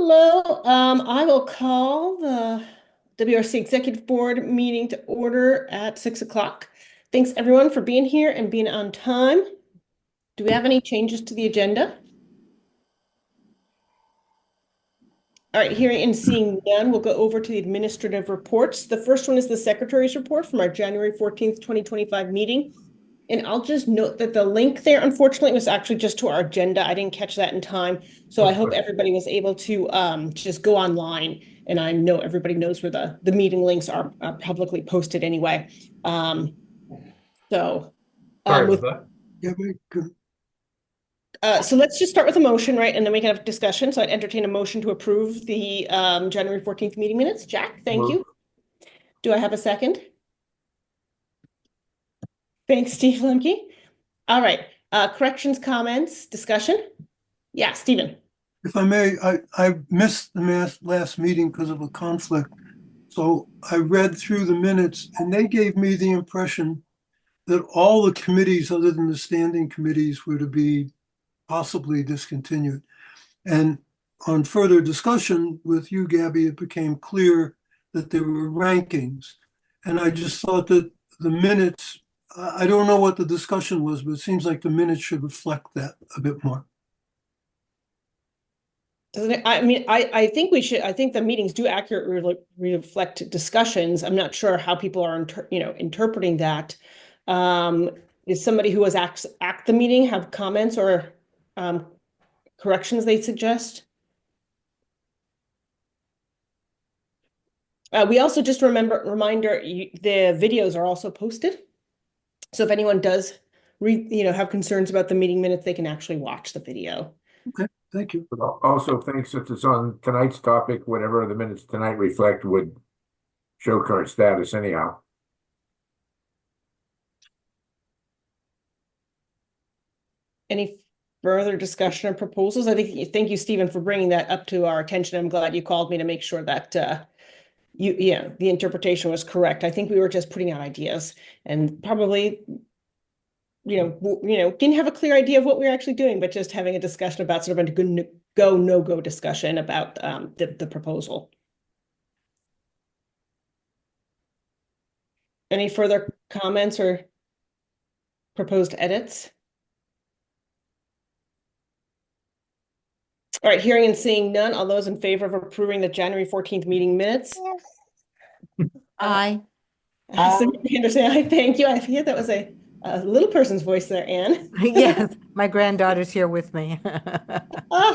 Hello, I will call the WRC Executive Board meeting to order at 6 o'clock. Thanks everyone for being here and being on time. Do we have any changes to the agenda? All right, hearing and seeing none, we'll go over to the administrative reports. The first one is the Secretary's report from our January 14th, 2025 meeting. And I'll just note that the link there, unfortunately, was actually just to our agenda. I didn't catch that in time. So I hope everybody was able to just go online. And I know everybody knows where the meeting links are publicly posted anyway. So Sorry with about that. Yeah, so let's just start with a motion, right? And then we can have discussion. So I'd entertain a motion to approve the January 14th meeting minutes. Jack, thank you. Do I have a second? Thanks, Steve Lemke. All right. Corrections, comments, discussion? Yeah, Stephen. if I may, I missed the last meeting because of a conflict. So I read through the minutes and they gave me the impression that all the committees other than the standing committees were to be possibly discontinued. And on further discussion with you, Gabby, it became clear that there were rankings. And I just thought that the minutes, I don't know what the discussion was, but it seems like the minutes should reflect that a bit more. I mean, I think we should, I think the meetings do accurately reflect discussions. I'm not sure how people are, interpreting that. Is somebody who was at the meeting have comments or corrections they suggest? We also just reminder, the videos are also posted. So if anyone does have concerns about the meeting minutes, they can actually watch the video. Okay, thank you. But also, thanks since it's on tonight's topic, whatever the minutes tonight reflect would show current status anyhow. Any further discussion or proposals? Thank you, Stephen, for bringing that up to our attention. I'm glad you called me to make sure that the interpretation was correct. I think we were just putting out ideas and probably didn't have a clear idea of what we were actually doing, but just having a discussion about sort of a go, no-go discussion about the proposal. Any further comments or proposed edits? All right, hearing and seeing none. All those in favor of approving the January 14th meeting minutes? Aye. Anderson, I thank you. I feel that was a little person's voice there, Anne. Yes, my granddaughter's here with me. A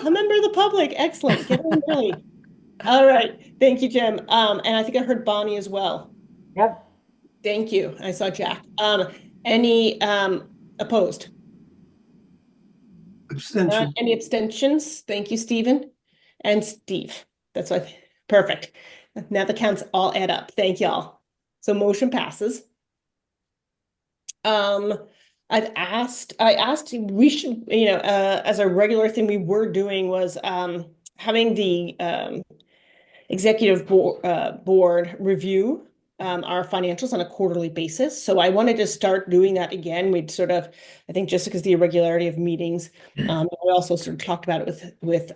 member of the public. Excellent. Get in early. All right. Thank you, Jim. And I think I heard Bonnie as well. Yep. Thank you. I saw Jack. Any opposed? Abstention. Any abstentions? Thank you, Stephen. And Steve. That's what. Perfect. Now the counts all add up. Thank y'all. So motion passes. I asked we should, as a regular thing we were doing was having the executive board review our financials on a quarterly basis. So I wanted to start doing that again. We'd sort of, I think just because the irregularity of meetings, we also sort of talked about it with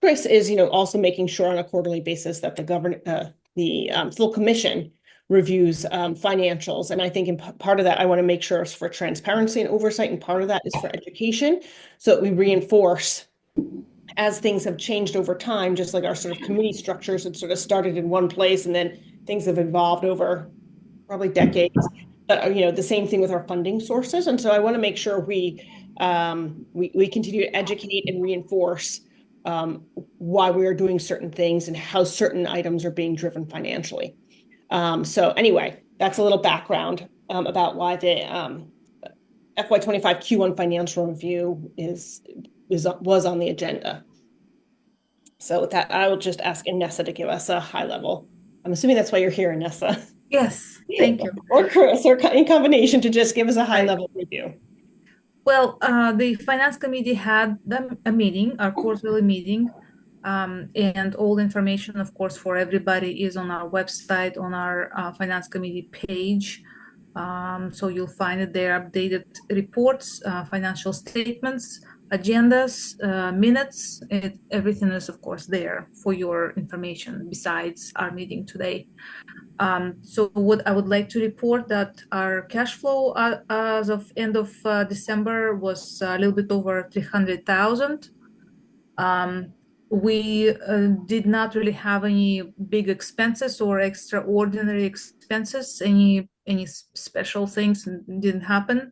Chris is, also making sure on a quarterly basis that the full commission reviews financials. And I think in part of that, I want to make sure it's for transparency and oversight, and part of that is for education, so that we reinforce as things have changed over time, just like our sort of committee structures had sort of started in one place and then things have evolved over probably decades. But the same thing with our funding sources. And so I want to make sure we continue to educate and reinforce why we are doing certain things and how certain items are being driven financially. So anyway, that's a little background about why the FY25 Q1 financial review was on the agenda. So with that, I will just ask Inessa to give us a high level. I'm assuming that's why you're here, Inessa. Yes, thank you. Or Chris, or in combination, to just give us a high level review. Well, the finance committee had a meeting, our quarterly meeting, and all information, of course, for everybody is on our website, on our finance committee page. So you'll find it there, updated reports, financial statements, agendas, minutes. Everything is, of course, there for your information besides our meeting today. So what I would like to report that our cash flow as of end of December was a little bit over 300,000. We did not really have any big expenses or extraordinary expenses. Any special things didn't happen.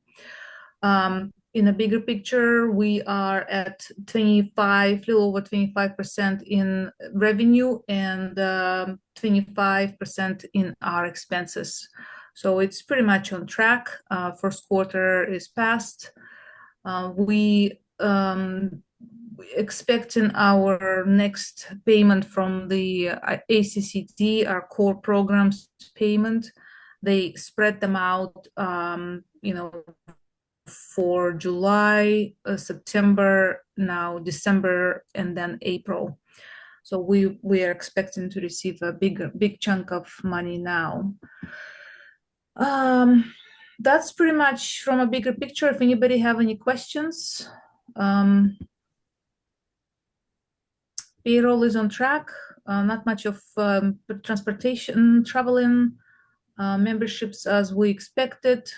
In a bigger picture, we are at 25, little over 25% in revenue and 25% in our expenses. So it's pretty much on track. First quarter is past. We expecting our next payment from the ACCT, our core programs payment. They spread them out, for July, September, now December, and then April. So we are expecting to receive a big chunk of money now. That's pretty much from a bigger picture. If anybody have any questions, payroll is on track. Not much of transportation, traveling, memberships as we expected.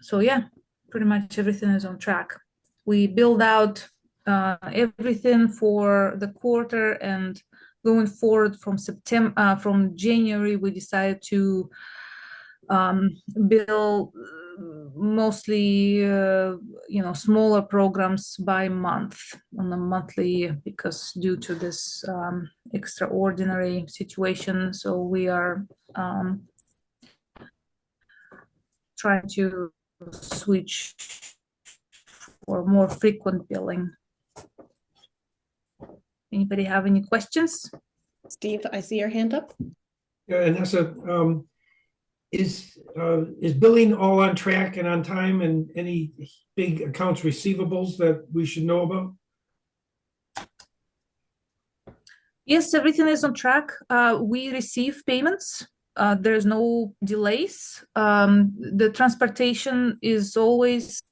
So yeah, pretty much everything is on track. We build out everything for the quarter, and going forward from January, we decided to bill mostly smaller programs by month, on a monthly, because due to this extraordinary situation. So we are trying to switch for more frequent billing. Anybody have any questions? Steve, I see your hand up. Yeah, and that's is billing all on track and on time, and any big accounts receivables that we should know about? Yes, everything is on track. We receive payments. There's no delays. The transportation is always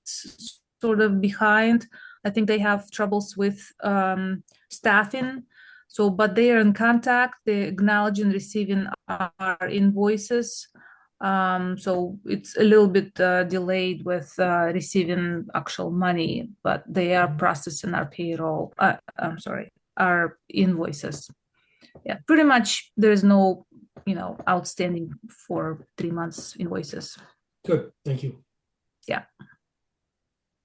sort of behind. I think they have troubles with staffing. So, but they are in contact. They acknowledge and receiving our invoices. So it's a little bit delayed with receiving actual money, but they are processing our payroll. Our invoices. Yeah, pretty much. There's no outstanding for 3 months invoices. Good, thank you. Yeah.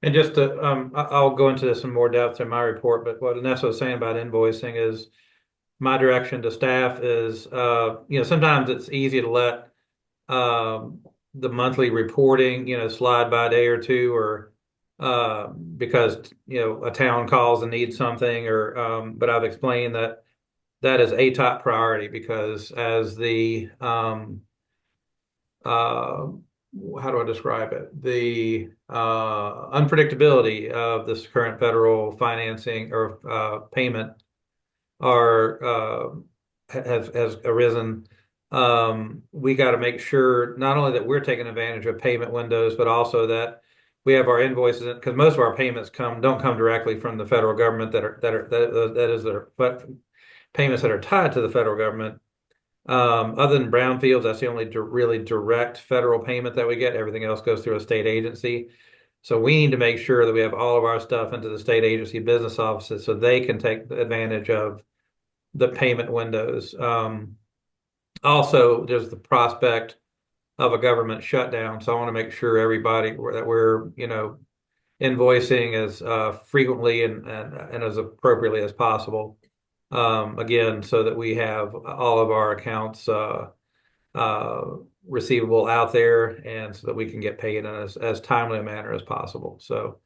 And just to, I'll go into this in more depth in my report, but what Inessa was saying about invoicing is my direction to staff is, sometimes it's easy to let the monthly reporting, slide by a day or two, or because, a town calls and needs something, or, but I've explained that is a top priority, because as the, how do I describe it? The unpredictability of this current federal financing or payment has arisen. We got to make sure not only that we're taking advantage of payment windows, but also that we have our invoices, because most of our payments don't come directly from the federal government, but payments that are tied to the federal government. Other than brownfields, that's the only really direct federal payment that we get. Everything else goes through a state agency. So we need to make sure that we have all of our stuff into the state agency business offices so they can take advantage of the payment windows. Also, there's the prospect of a government shutdown. So I want to make sure everybody that we're, invoicing as frequently and as appropriately as possible. Again, so that we have all of our accounts receivable out there, and so that we can get paid in as timely a manner as possible. So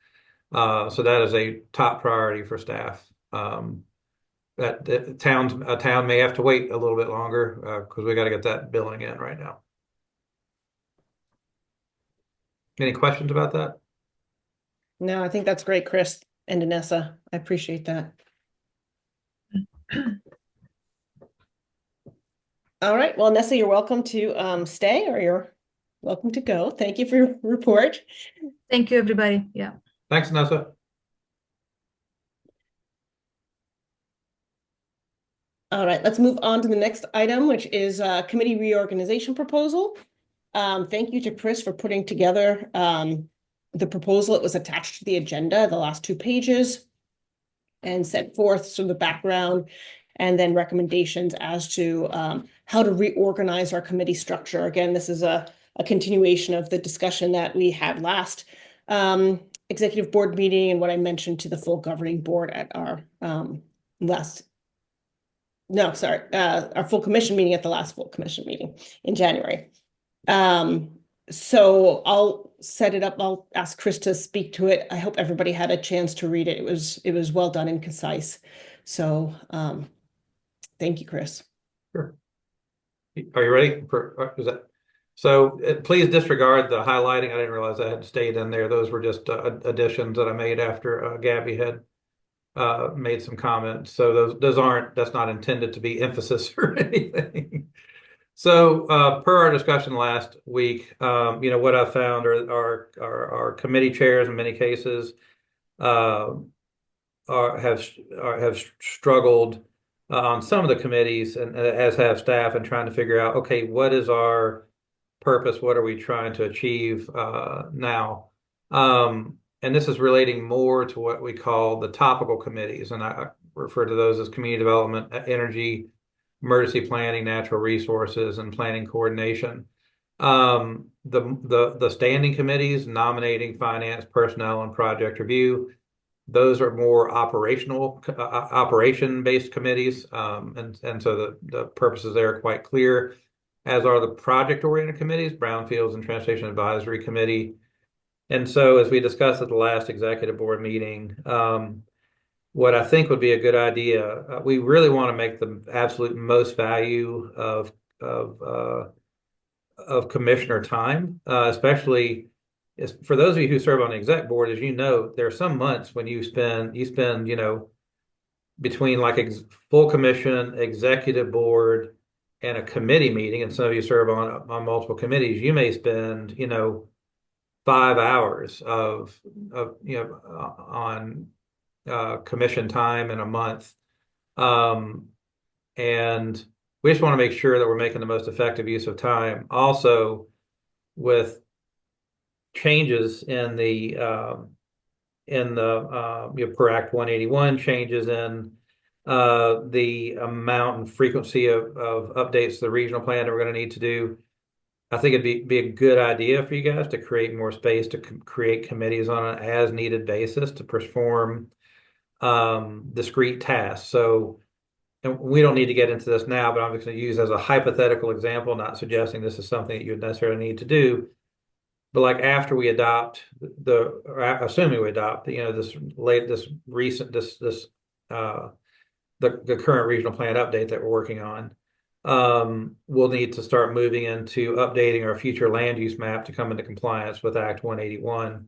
that is a top priority for staff. That a town may have to wait a little bit longer because we got to get that billing in right now. Any questions about that? No, I think that's great, Chris and Inessa. I appreciate that. All right. Well, Inessa, you're welcome to stay, or you're welcome to go. Thank you for your report. Thank you, everybody. Yeah. Thanks, Nessa. All right, let's move on to the next item, which is committee reorganization proposal. Thank you to Chris for putting together the proposal. It was attached to the agenda, the last 2 pages, and set forth some of the background and then recommendations as to how to reorganize our committee structure. Again, this is a continuation of the discussion that we had last executive board meeting and what I mentioned to the full governing board at our our full commission meeting at the last full commission meeting in January. So I'll set it up. I'll ask Chris to speak to it. I hope everybody had a chance to read it. It was well done and concise. So thank you, Chris. Sure. Are you ready for, is that? So please disregard the highlighting. I didn't realize I had stayed in there. Those were just additions that I made after Gabby had made some comments. So that's not intended to be emphasis or anything. So per our discussion last week, what I found are committee chairs in many cases have struggled on some of the committees, and as have staff, in trying to figure out, okay, what is our purpose? What are we trying to achieve now? And this is relating more to what we call the topical committees, and I refer to those as community development, energy, emergency planning, natural resources, and planning coordination. The standing committees, nominating, finance, personnel, and project review, those are more operation-based committees, and so the purposes there are quite clear, as are the project-oriented committees, Brownfields and Transportation Advisory Committee. And so, as we discussed at the last executive board meeting, what I think would be a good idea, we really want to make the absolute most value of commissioner time, especially for those of you who serve on the exec board. As you know, there are some months when you spend between like full commission, executive board, and a committee meeting, and some of you serve on multiple committees, you may spend 5 hours on commission time in a month. And we just want to make sure that we're making the most effective use of time. Also, with changes in the per Act 181, changes in the amount and frequency of updates to the regional plan that we're going to need to do, I think it'd be a good idea for you guys to create more space to create committees on an as needed basis to perform discrete tasks. So, and we don't need to get into this now, but I'm just going to use as a hypothetical example, not suggesting this is something that you would necessarily need to do. But like after we adopt assuming we adopt, the current regional plan update that we're working on, we'll need to start moving into updating our future land use map to come into compliance with Act 181.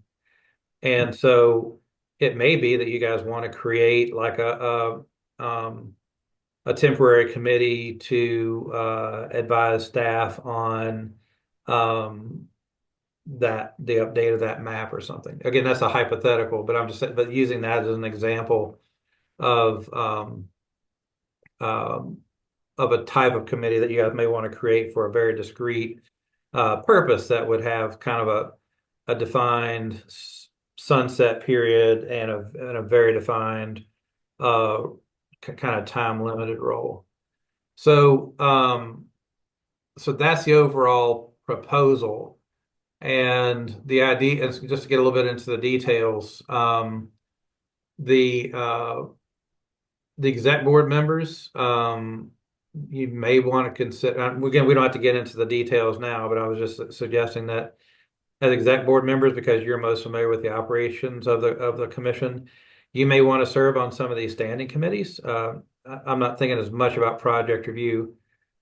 And so it may be that you guys want to create like a temporary committee to advise staff on the update of that map or something. Again, that's a hypothetical, but I'm just saying, but using that as an example of a type of committee that you guys may want to create for a very discrete purpose that would have kind of a defined sunset period and a very defined kind of time limited role. So so that's the overall proposal. And the idea is just to get a little bit into the details. The exec board members, you may want to consider, again, we don't have to get into the details now, but I was just suggesting that as exec board members, because you're most familiar with the operations of the commission, you may want to serve on some of these standing committees. I'm not thinking as much about project review,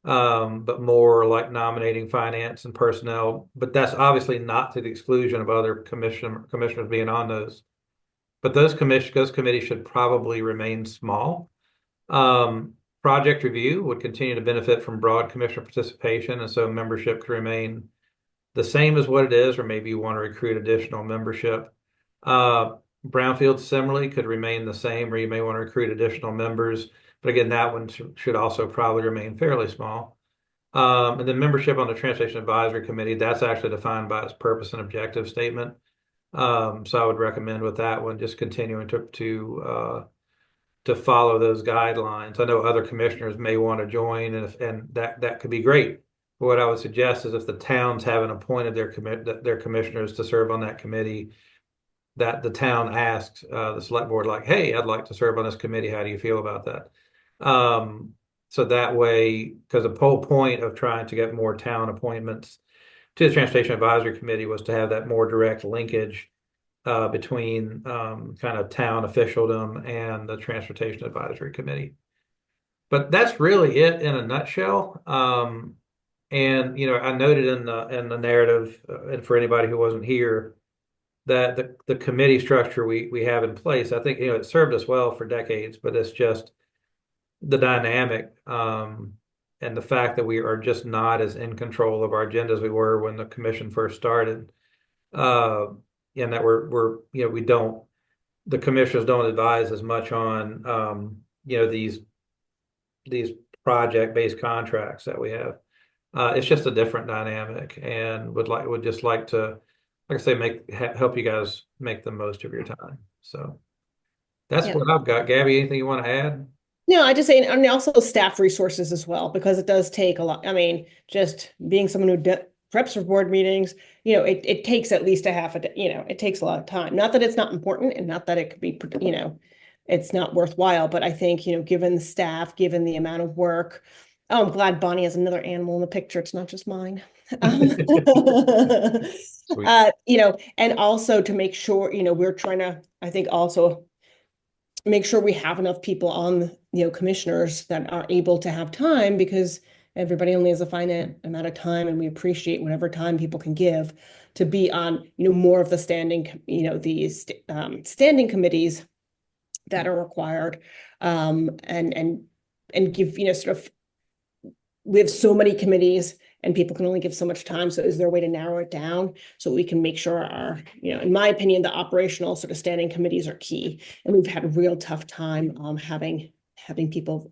but more like nominating, finance, and personnel. But that's obviously not to the exclusion of other commissioners being on those. But those committees should probably remain small. Project review would continue to benefit from broad commissioner participation, and so membership could remain the same as what it is, or maybe you want to recruit additional membership. Brownfield similarly could remain the same, or you may want to recruit additional members. But again, that one should also probably remain fairly small. And then membership on the Transportation Advisory Committee, that's actually defined by its purpose and objective statement. So I would recommend with that one just continuing to follow those guidelines. I know other commissioners may want to join, and that could be great. But what I would suggest is if the towns haven't appointed their commissioners to serve on that committee, that the town asks the select board, like, hey, I'd like to serve on this committee. How do you feel about that? So that way, because the whole point of trying to get more town appointments to the Transportation Advisory Committee was to have that more direct linkage between kind of town officialdom and the Transportation Advisory Committee. But that's really it in a nutshell. And I noted in the narrative, and for anybody who wasn't here, that the committee structure we have in place, I think it served us well for decades, but it's just the dynamic and the fact that we are just not as in control of our agenda as we were when the commission first started, and that the commissioners don't advise as much on these project-based contracts that we have. It's just a different dynamic, and would just like to, like I say, help you guys make the most of your time. So that's what I've got. Gabby, anything you want to add? No, I just say, and also staff resources as well, because it does take a lot. I mean, just being someone who preps for board meetings, it takes at least a half a day, it takes a lot of time. Not that it's not important and not that it could be, it's not worthwhile, but I think, given the staff, given the amount of work, I'm glad Bonnie has another animal in the picture. It's not just mine. And also to make sure, we're trying to, I think also make sure we have enough people on, commissioners that are able to have time, because everybody only has a finite amount of time, and we appreciate whatever time people can give to be on, more of the standing, these standing committees that are required, and give, sort of, we have so many committees and people can only give so much time. So is there a way to narrow it down so we can make sure our, in my opinion, the operational sort of standing committees are key. And we've had a real tough time having people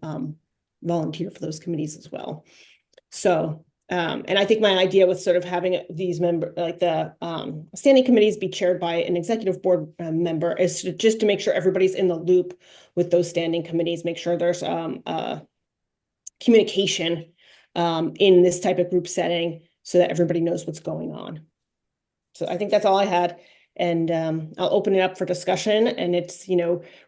volunteer for those committees as well. So, and I think my idea with sort of having these like the standing committees be chaired by an executive board member is just to make sure everybody's in the loop with those standing committees, make sure there's communication in this type of group setting so that everybody knows what's going on. So I think that's all I had. And I'll open it up for discussion, and it's,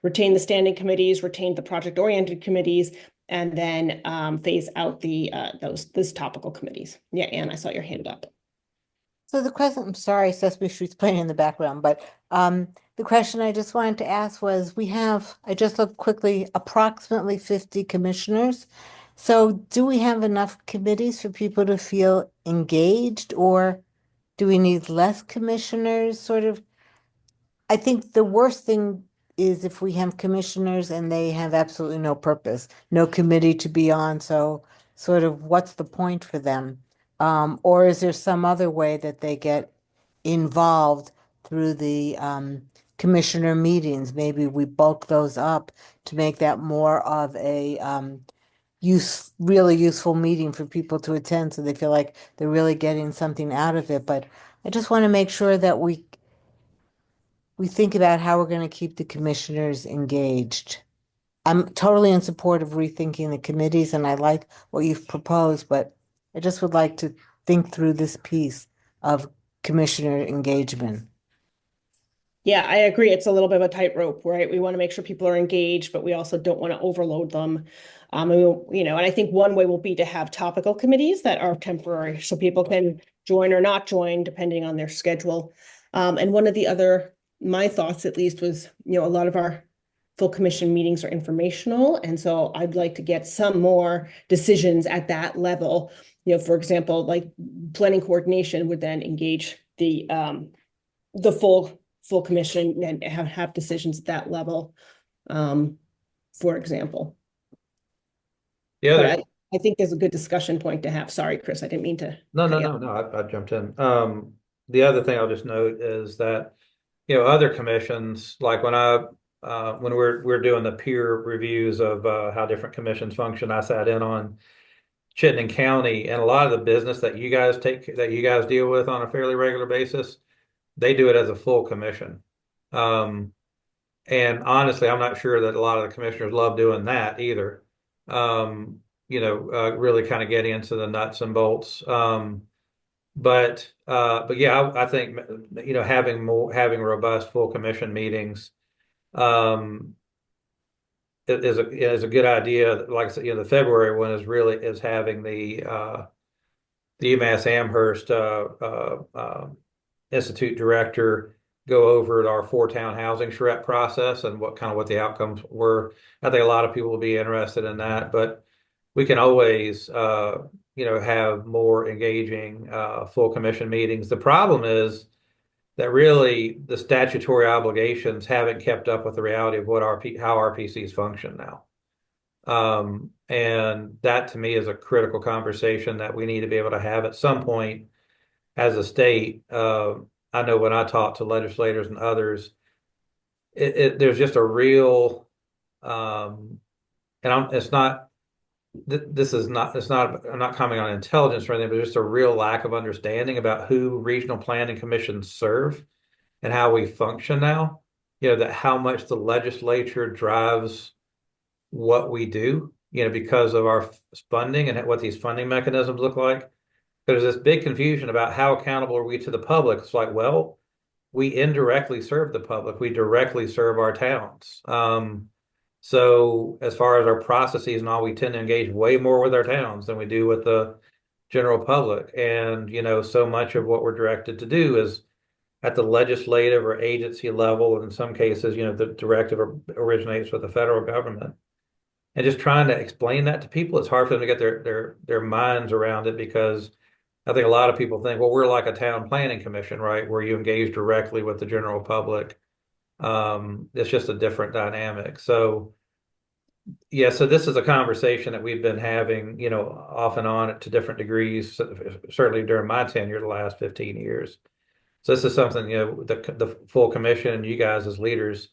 retain the standing committees, retain the project-oriented committees, and then phase out those topical committees. Yeah, Anne, I saw your hand up. So the question, I'm sorry, Sesame Street's playing in the background, but the question I just wanted to ask was, I just looked quickly, approximately 50 commissioners. So do we have enough committees for people to feel engaged, or do we need less commissioners? Sort of, I think the worst thing is if we have commissioners and they have absolutely no purpose, no committee to be on. So sort of what's the point for them? Or is there some other way that they get involved through the commissioner meetings? Maybe we bulk those up to make that more of a really useful meeting for people to attend, so they feel like they're really getting something out of it. But I just want to make sure that we think about how we're going to keep the commissioners engaged. I'm totally in support of rethinking the committees, and I like what you've proposed, but I just would like to think through this piece of commissioner engagement. Yeah, I agree. It's a little bit of a tightrope, right? We want to make sure people are engaged, but we also don't want to overload them. And I think one way will be to have topical committees that are temporary, so people can join or not join depending on their schedule. And one of my thoughts at least was, a lot of our full commission meetings are informational. And so I'd like to get some more decisions at that level. For example, like planning coordination would then engage the full commission and have decisions at that level, for example. Yeah, I think is a good discussion point to have. Sorry, Chris, I didn't mean to. No, cut no, you no, off. no, I jumped in. The other thing I'll just note is that, other commissions, like when we're doing the peer reviews of how different commissions function, I sat in on Chittenden County, and a lot of the business that you guys deal with on a fairly regular basis, they do it as a full commission. And honestly, I'm not sure that a lot of the commissioners love doing that either. Really kind of getting into the nuts and bolts. But yeah, I think having robust full commission meetings is a good idea. Like I said, the February one is having the UMass Amherst Institute director go over our 4-town housing charrette process and what the outcomes were. I think a lot of people will be interested in that, but we can always have more engaging full commission meetings. The problem is that really the statutory obligations haven't kept up with the reality of how RPCs function now. And that to me is a critical conversation that we need to be able to have at some point as a state. I know when I talk to legislators and others, there's just a real, I'm not commenting on intelligence or anything, but just a real lack of understanding about who regional planning commissions serve and how we function now. That how much the legislature drives what we do, because of our funding and what these funding mechanisms look like. There's this big confusion about how accountable are we to the public. It's like, well, we indirectly serve the public. We directly serve our towns. So as far as our processes and all, we tend to engage way more with our towns than we do with the general public. And, so much of what we're directed to do is at the legislative or agency level. And in some cases, the directive originates with the federal government. And just trying to explain that to people, it's hard for them to get their minds around it, because I think a lot of people think, well, we're like a town planning commission, right? Where you engage directly with the general public. It's just a different dynamic. So, yeah, so this is a conversation that we've been having, off and on to different degrees, certainly during my tenure, the last 15 years. So this is something, the full commission and you guys as leaders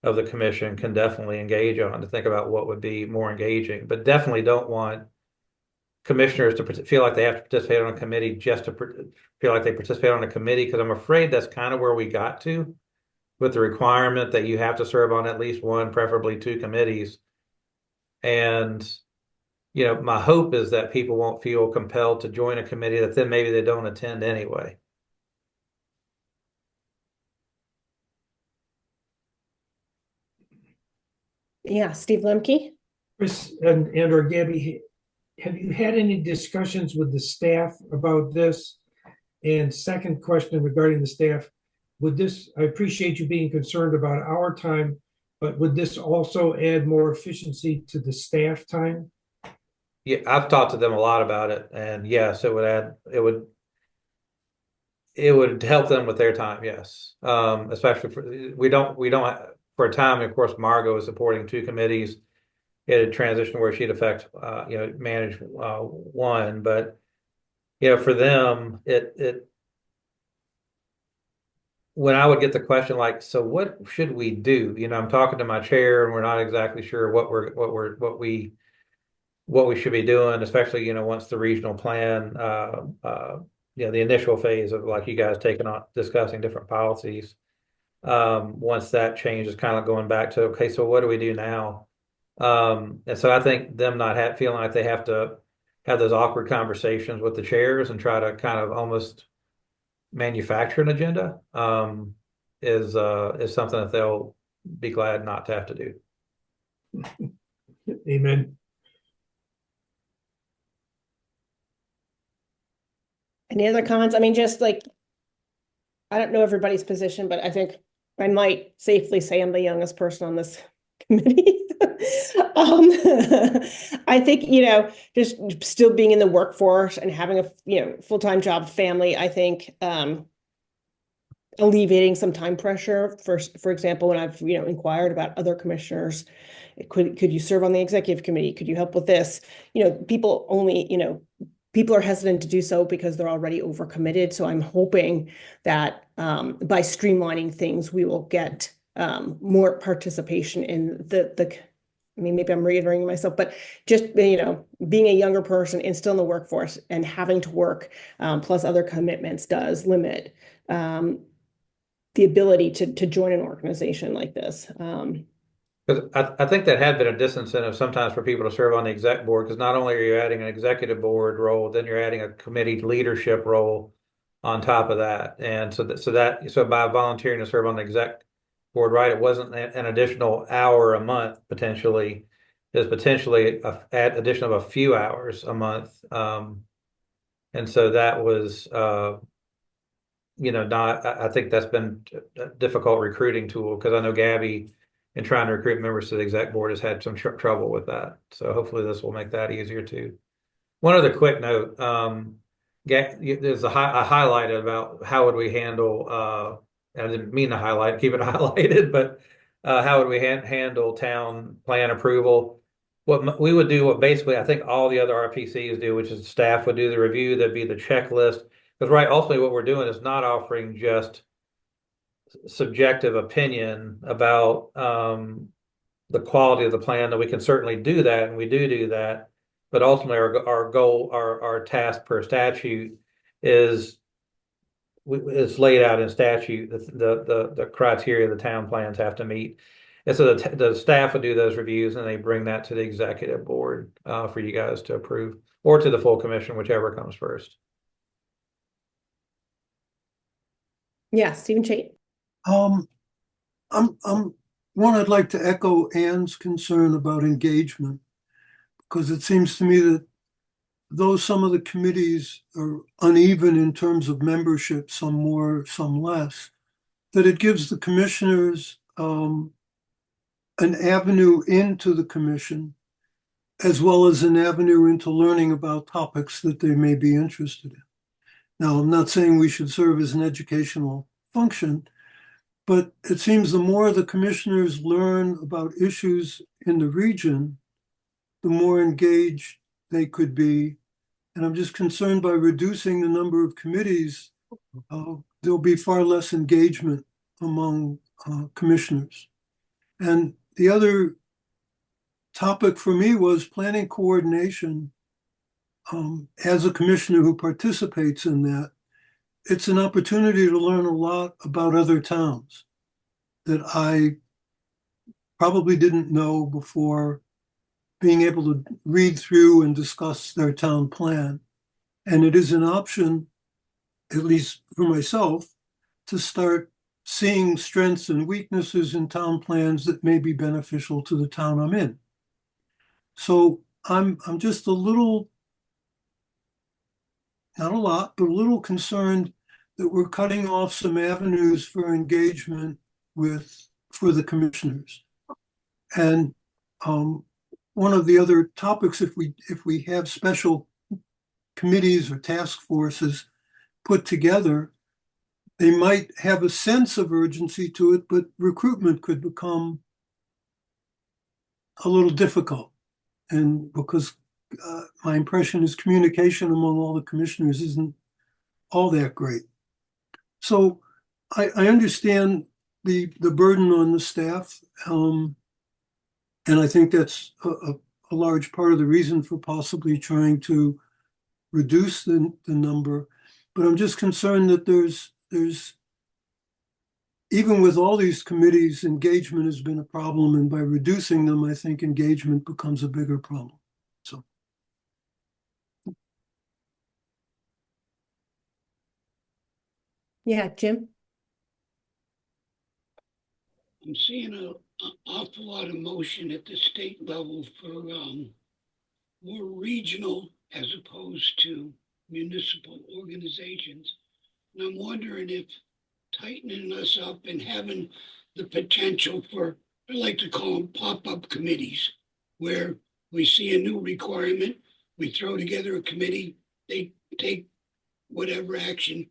of the commission can definitely engage on, to think about what would be more engaging, but definitely don't want commissioners to feel like they have to participate on a committee just to feel like they participate on a committee, because I'm afraid that's kind of where we got to with the requirement that you have to serve on at least one, preferably 2 committees. And, my hope is that people won't feel compelled to join a committee that then maybe they don't attend anyway. Yeah, Steve Lemke. Chris and or Gabby, have you had any discussions with the staff about this? And second question regarding the staff, I appreciate you being concerned about our time, but would this also add more efficiency to the staff time? Yeah, I've talked to them a lot about it, and yes, it would help them with their time. Yes. Especially for a time, of course, Margot is supporting 2 committees. It had transitioned where she'd manage one, but for them, when I would get the question like, so what should we do? I'm talking to my chair and we're not exactly sure what we should be doing, especially, once the regional plan, the initial phase of like you guys taking on discussing different policies. Once that change is kind of going back to, okay, so what do we do now? And so I think them not feeling like they have to have those awkward conversations with the chairs and try to kind of almost manufacture an agenda is something that they'll be glad not to have to do. Amen. Any other comments? I mean, just like, I don't know everybody's position, but I think I might safely say I'm the youngest person on this committee. I think, just still being in the workforce and having a, full-time job, family, I think, alleviating some time pressure. For example, when I've, inquired about other commissioners, could you serve on the executive committee? Could you help with this? People only, people are hesitant to do so because they're already overcommitted. So I'm hoping that by streamlining things, we will get more participation in the I mean, maybe I'm reiterating myself, but just, being a younger person and still in the workforce and having to work, plus other commitments does limit the ability to join an organization like this. Because I think that had been a disincentive sometimes for people to serve on the exec board, because not only are you adding an executive board role, then you're adding a committee leadership role on top of that. And so by volunteering to serve on the exec board, right, it wasn't an additional hour a month potentially. There's potentially an addition of a few hours a month. And so that was not, I think that's been a difficult recruiting tool, because I know Gabby, in trying to recruit members to the exec board, has had some trouble with that. So hopefully this will make that easier too. One other quick note, there's I highlighted about how would we handle, I didn't mean to highlight, keep it highlighted, but how would we handle town plan approval? What we would do, what basically I think all the other RPCs do, which is staff would do the review, that'd be the checklist. Because right, ultimately what we're doing is not offering just subjective opinion about the quality of the plan, that we can certainly do that, and we do that. But ultimately our goal, our task per statute is laid out in statute, the criteria the town plans have to meet. And so the staff would do those reviews, and they bring that to the executive board for you guys to approve, or to the full commission, whichever comes first. Yeah, Stephen Chait. I'd like to echo Ann's concern about engagement, because it seems to me that though some of the committees are uneven in terms of membership, some more, some less, that it gives the commissioners an avenue into the commission, as well as an avenue into learning about topics that they may be interested in. Now, I'm not saying we should serve as an educational function, but it seems the more the commissioners learn about issues in the region, the more engaged they could be. And I'm just concerned by reducing the number of committees, there'll be far less engagement among commissioners. And the other topic for me was planning coordination. As a commissioner who participates in that, it's an opportunity to learn a lot about other towns that I probably didn't know before being able to read through and discuss their town plan. And it is an option, at least for myself, to start seeing strengths and weaknesses in town plans that may be beneficial to the town I'm in. So I'm just a little, not a lot, but a little concerned that we're cutting off some avenues for engagement for the commissioners. And one of the other topics, if we have special committees or task forces put together, they might have a sense of urgency to it, but recruitment could become a little difficult. And because my impression is communication among all the commissioners isn't all that great. So I understand the burden on the staff. And I think that's a large part of the reason for possibly trying to reduce the number. But I'm just concerned that there's even with all these committees, engagement has been a problem. And by reducing them, I think engagement becomes a bigger problem. So. Yeah, Jim. I'm seeing an awful lot of motion at the state level for more regional as opposed to municipal organizations. And I'm wondering if tightening us up and having the potential for, I like to call them pop-up committees, where we see a new requirement, we throw together a committee, they take whatever action,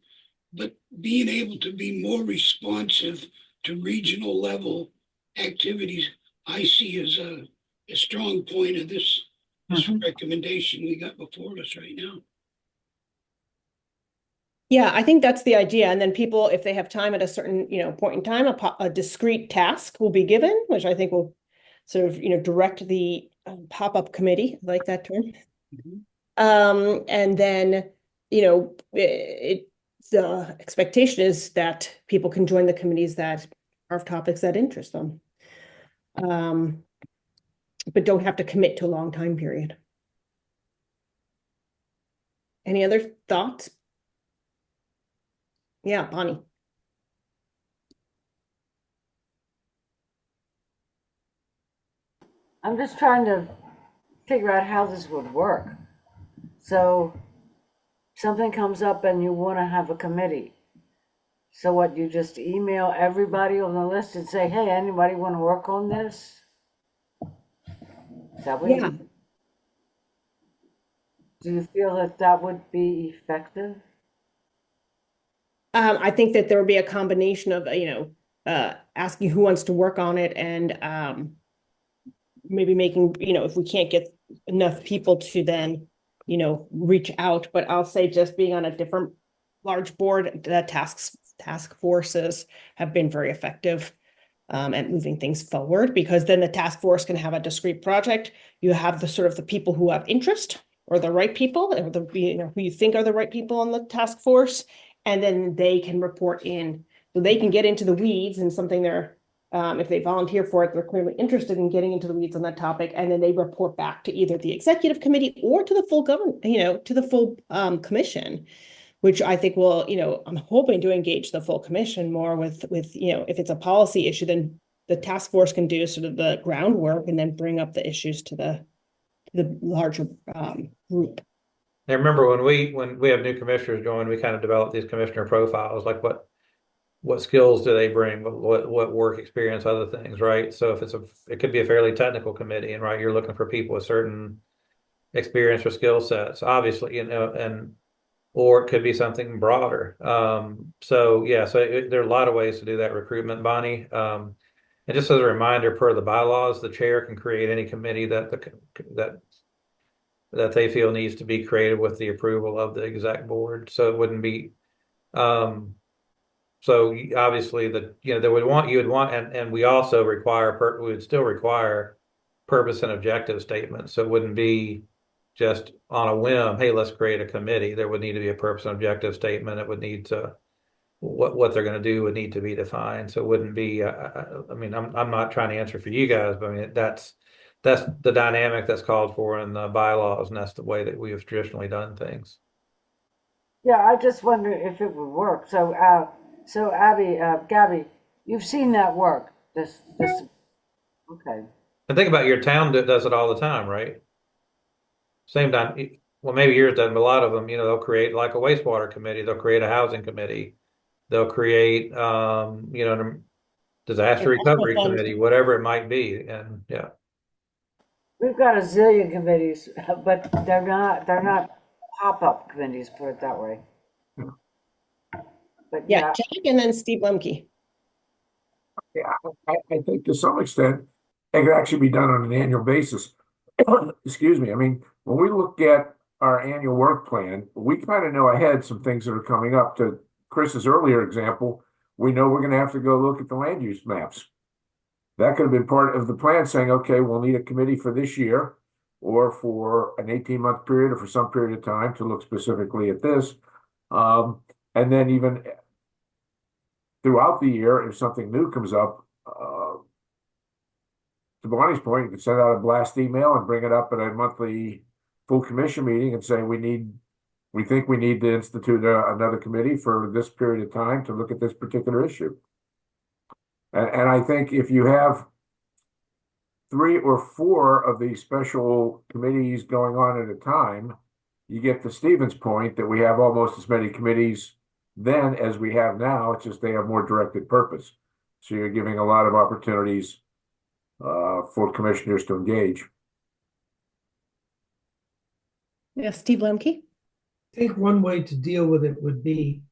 but being able to be more responsive to regional level activities, I see as a strong point of this recommendation we got before us right now. Yeah, I think that's the idea. And then people, if they have time at a certain, point in time, a discrete task will be given, which I think will sort of, direct the pop-up committee, I like that term. And then, the expectation is that people can join the committees that are of topics that interest them. But don't have to commit to a long time period. Any other thoughts? Yeah, Bonnie. I'm just trying to figure out how this would work. So something comes up and you want to have a committee. So what, you just email everybody on the list and say, hey, anybody want to work on this? Is that what Yeah. Do you feel that that would be effective? I think that there would be a combination of, asking who wants to work on it and maybe making, if we can't get enough people to then, reach out. But I'll say just being on a different large board, the task forces have been very effective at moving things forward, because then the task force can have a discrete project. You have the sort of the people who have interest or the right people, or the who you think are the right people on the task force, and then they can report in, so they can get into the weeds and something they're if they volunteer for it, they're clearly interested in getting into the weeds on that topic, and then they report back to either the executive committee or to the full government, to the full commission, which I think will, I'm hoping to engage the full commission more with, if it's a policy issue, then the task force can do sort of the groundwork and then bring up the issues to the larger group. I remember when we have new commissioners join, we kind of develop these commissioner profiles, like what skills do they bring, what work experience, other things, right? So if it could be a fairly technical committee, and right, you're looking for people with certain experience or skill sets, obviously, or it could be something broader. So yeah, there are a lot of ways to do that recruitment, Bonnie. And just as a reminder, per the bylaws, the chair can create any committee that they feel needs to be created with the approval of the exec board. So it wouldn't be, so obviously you would want, and we also we would still require purpose and objective statements. So it wouldn't be just on a whim, hey, let's create a committee. There would need to be a purpose and objective statement. It would need to, what they're going to do would need to be defined. So it wouldn't be, I mean, I'm not trying to answer for you guys, but I mean, that's the dynamic that's called for in the bylaws, and that's the way that we have traditionally done things. Yeah, I just wonder if it would work. So, Gabby, you've seen that work. This, okay. And think about your town that does it all the time, right? Same time, well, maybe yours doesn't, but a lot of them, they'll create like a wastewater committee, they'll create a housing committee, they'll create, disaster recovery committee, whatever it might be, and yeah. We've got a zillion committees, but they're not pop-up committees, put it that way. But Yeah, Jack and then Steve Lemke. Yeah, I think to some extent, it could actually be done on an annual basis. Excuse me. I mean, when we look at our annual work plan, we kind of know ahead some things that are coming up. To Chris's earlier example, we know we're going to have to go look at the land use maps. That could have been part of the plan, saying, okay, we'll need a committee for this year or for an 18-month period or for some period of time to look specifically at this. And then even throughout the year, if something new comes up, to Bonnie's point, you can send out a blast email and bring it up at a monthly full commission meeting and say, we think we need to institute another committee for this period of time to look at this particular issue. And I think if you have 3 or 4 of these special committees going on at a time, you get to Stephen's point that we have almost as many committees then as we have now. It's just they have more directed purpose. So you're giving a lot of opportunities for commissioners to engage. Yeah, Steve Lemke. I think one way to deal with it would be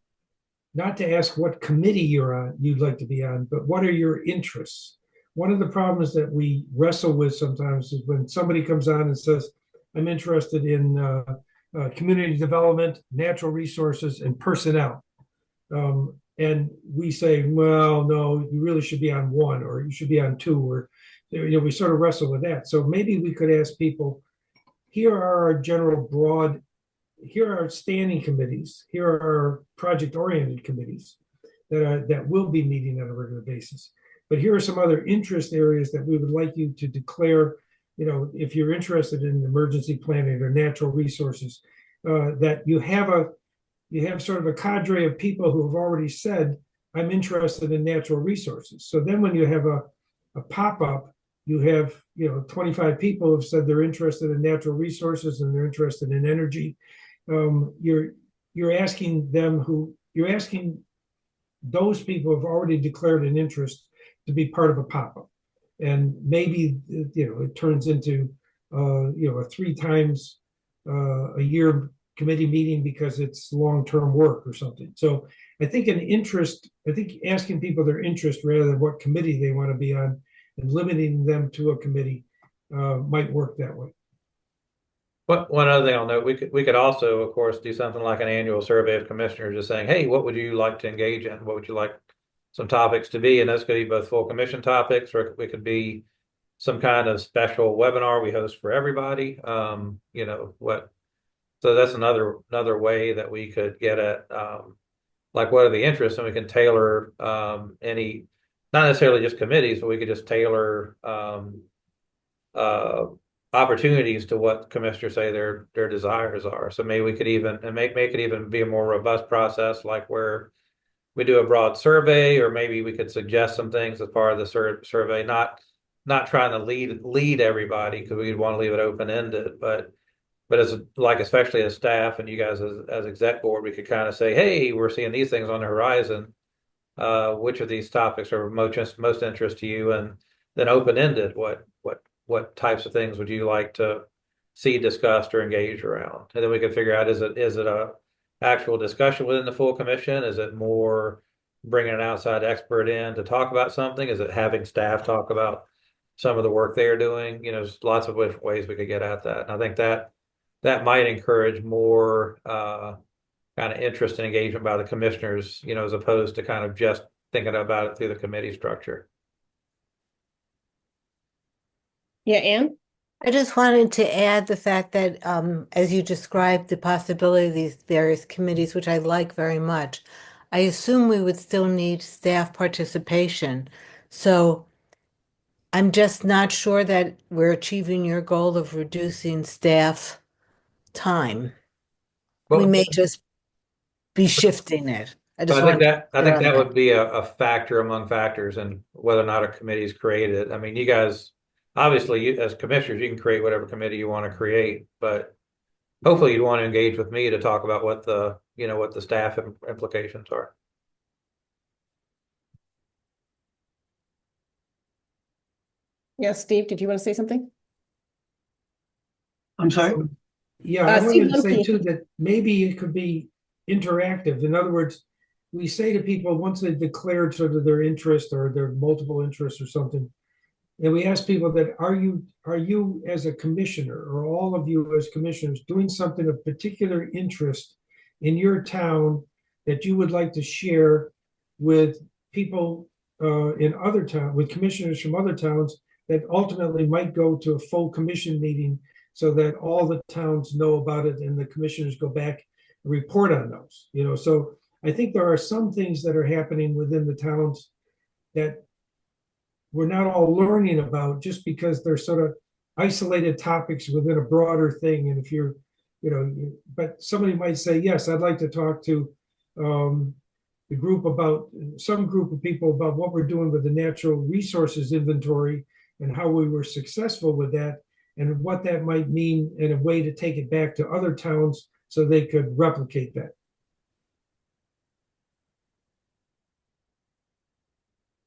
not to ask what committee you'd like to be on, but what are your interests? One of the problems that we wrestle with sometimes is when somebody comes on and says, I'm interested in community development, natural resources, and personnel. And we say, well, no, you really should be on one, or you should be on two, or we sort of wrestle with that. So maybe we could ask people, here are our general broad, here are standing committees, here are project-oriented committees that will be meeting on a regular basis. But here are some other interest areas that we would like you to declare, if you're interested in emergency planning or natural resources, that you have sort of a cadre of people who have already said, I'm interested in natural resources. So then when you have a pop-up, you have 25 people who have said they're interested in natural resources and they're interested in energy. You're asking those people who have already declared an interest to be part of a pop-up. And maybe it turns into a 3 times a year committee meeting because it's long-term work or something. So I think asking people their interest rather than what committee they want to be on and limiting them to a committee might work that way. But one other thing I'll note, we could also, of course, do something like an annual survey of commissioners, just saying, hey, what would you like to engage in? What would you like some topics to be? And those could be both full commission topics, or it could be some kind of special webinar we host for everybody. So that's another way that we could get at like what are the interests, and we can tailor any, not necessarily just committees, but we could just tailor opportunities to what commissioners say their desires are. So maybe we could even make it even be a more robust process, like where we do a broad survey, or maybe we could suggest some things as part of the survey, not trying to lead everybody, because we'd want to leave it open-ended, but especially as staff and you guys as exec board, we could kind of say, hey, we're seeing these things on the horizon. Which of these topics are most interest to you? And then open-ended, what types of things would you like to see discussed or engaged around? And then we can figure out, is it a actual discussion within the full commission? Is it more bringing an outside expert in to talk about something? Is it having staff talk about some of the work they are doing? There's lots of different ways we could get at that. And I think that might encourage more kind of interest and engagement by the commissioners, as opposed to kind of just thinking about it through the committee structure. Yeah, Anne? I just wanted to add the fact that as you described the possibility of these various committees, which I like very much, I assume we would still need staff participation. So I'm just not sure that we're achieving your goal of reducing staff time. We may just be shifting it. I think that would be a factor among factors in whether or not a committee is created. I mean, you guys, obviously, as commissioners, you can create whatever committee you want to create, but hopefully you'd want to engage with me to talk about what the staff implications are. Yes, Steve, did you want to say something? I'm sorry? Yeah, I wanted to say Steve too that maybe it could be interactive. In other words, we say to people once they've declared sort of their interest or their multiple interests or something, and we ask people that are you as a commissioner, or all of you as commissioners, doing something of particular interest in your town that you would like to share with people in other towns, with commissioners from other towns, that ultimately might go to a full commission meeting, so that all the towns know about it and the commissioners go back and report on those. So I think there are some things that are happening within the towns that we're not all learning about, just because they're sort of isolated topics within a broader thing. And if you're, but somebody might say, yes, I'd like to talk to the group about some group of people about what we're doing with the natural resources inventory and how we were successful with that, and what that might mean in a way to take it back to other towns so they could replicate that.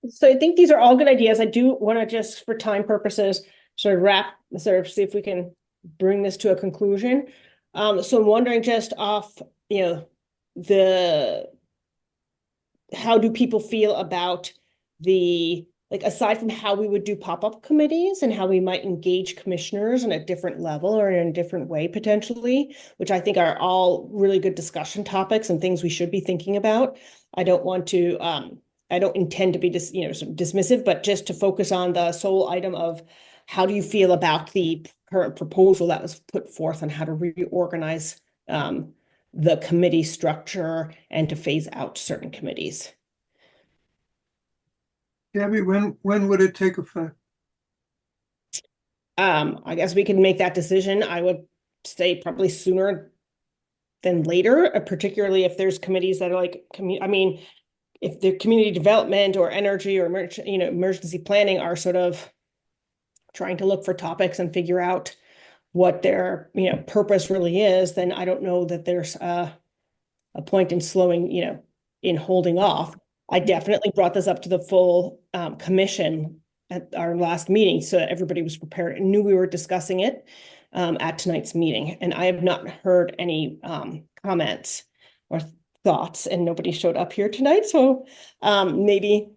So I think these are all good ideas. I do want to, just for time purposes, sort of see if we can bring this to a conclusion. So I'm wondering, just off, the how do people feel about the, like, aside from how we would do pop-up committees and how we might engage commissioners on a different level or in a different way potentially, which I think are all really good discussion topics and things we should be thinking about. I don't want to, I don't intend to be sort of dismissive, but just to focus on the sole item of how do you feel about the current proposal that was put forth on how to reorganize the committee structure and to phase out certain committees. Gabby, when would it take effect? I guess we can make that decision. I would say probably sooner than later, particularly if there's committees that are like, I mean, if the community development or energy or emergency planning are sort of trying to look for topics and figure out what their purpose really is, then I don't know that there's a point in slowing, in holding off. I definitely brought this up to the full commission at our last meeting so that everybody was prepared and knew we were discussing it at tonight's meeting. And I have not heard any comments or thoughts, and nobody showed up here tonight. So maybe,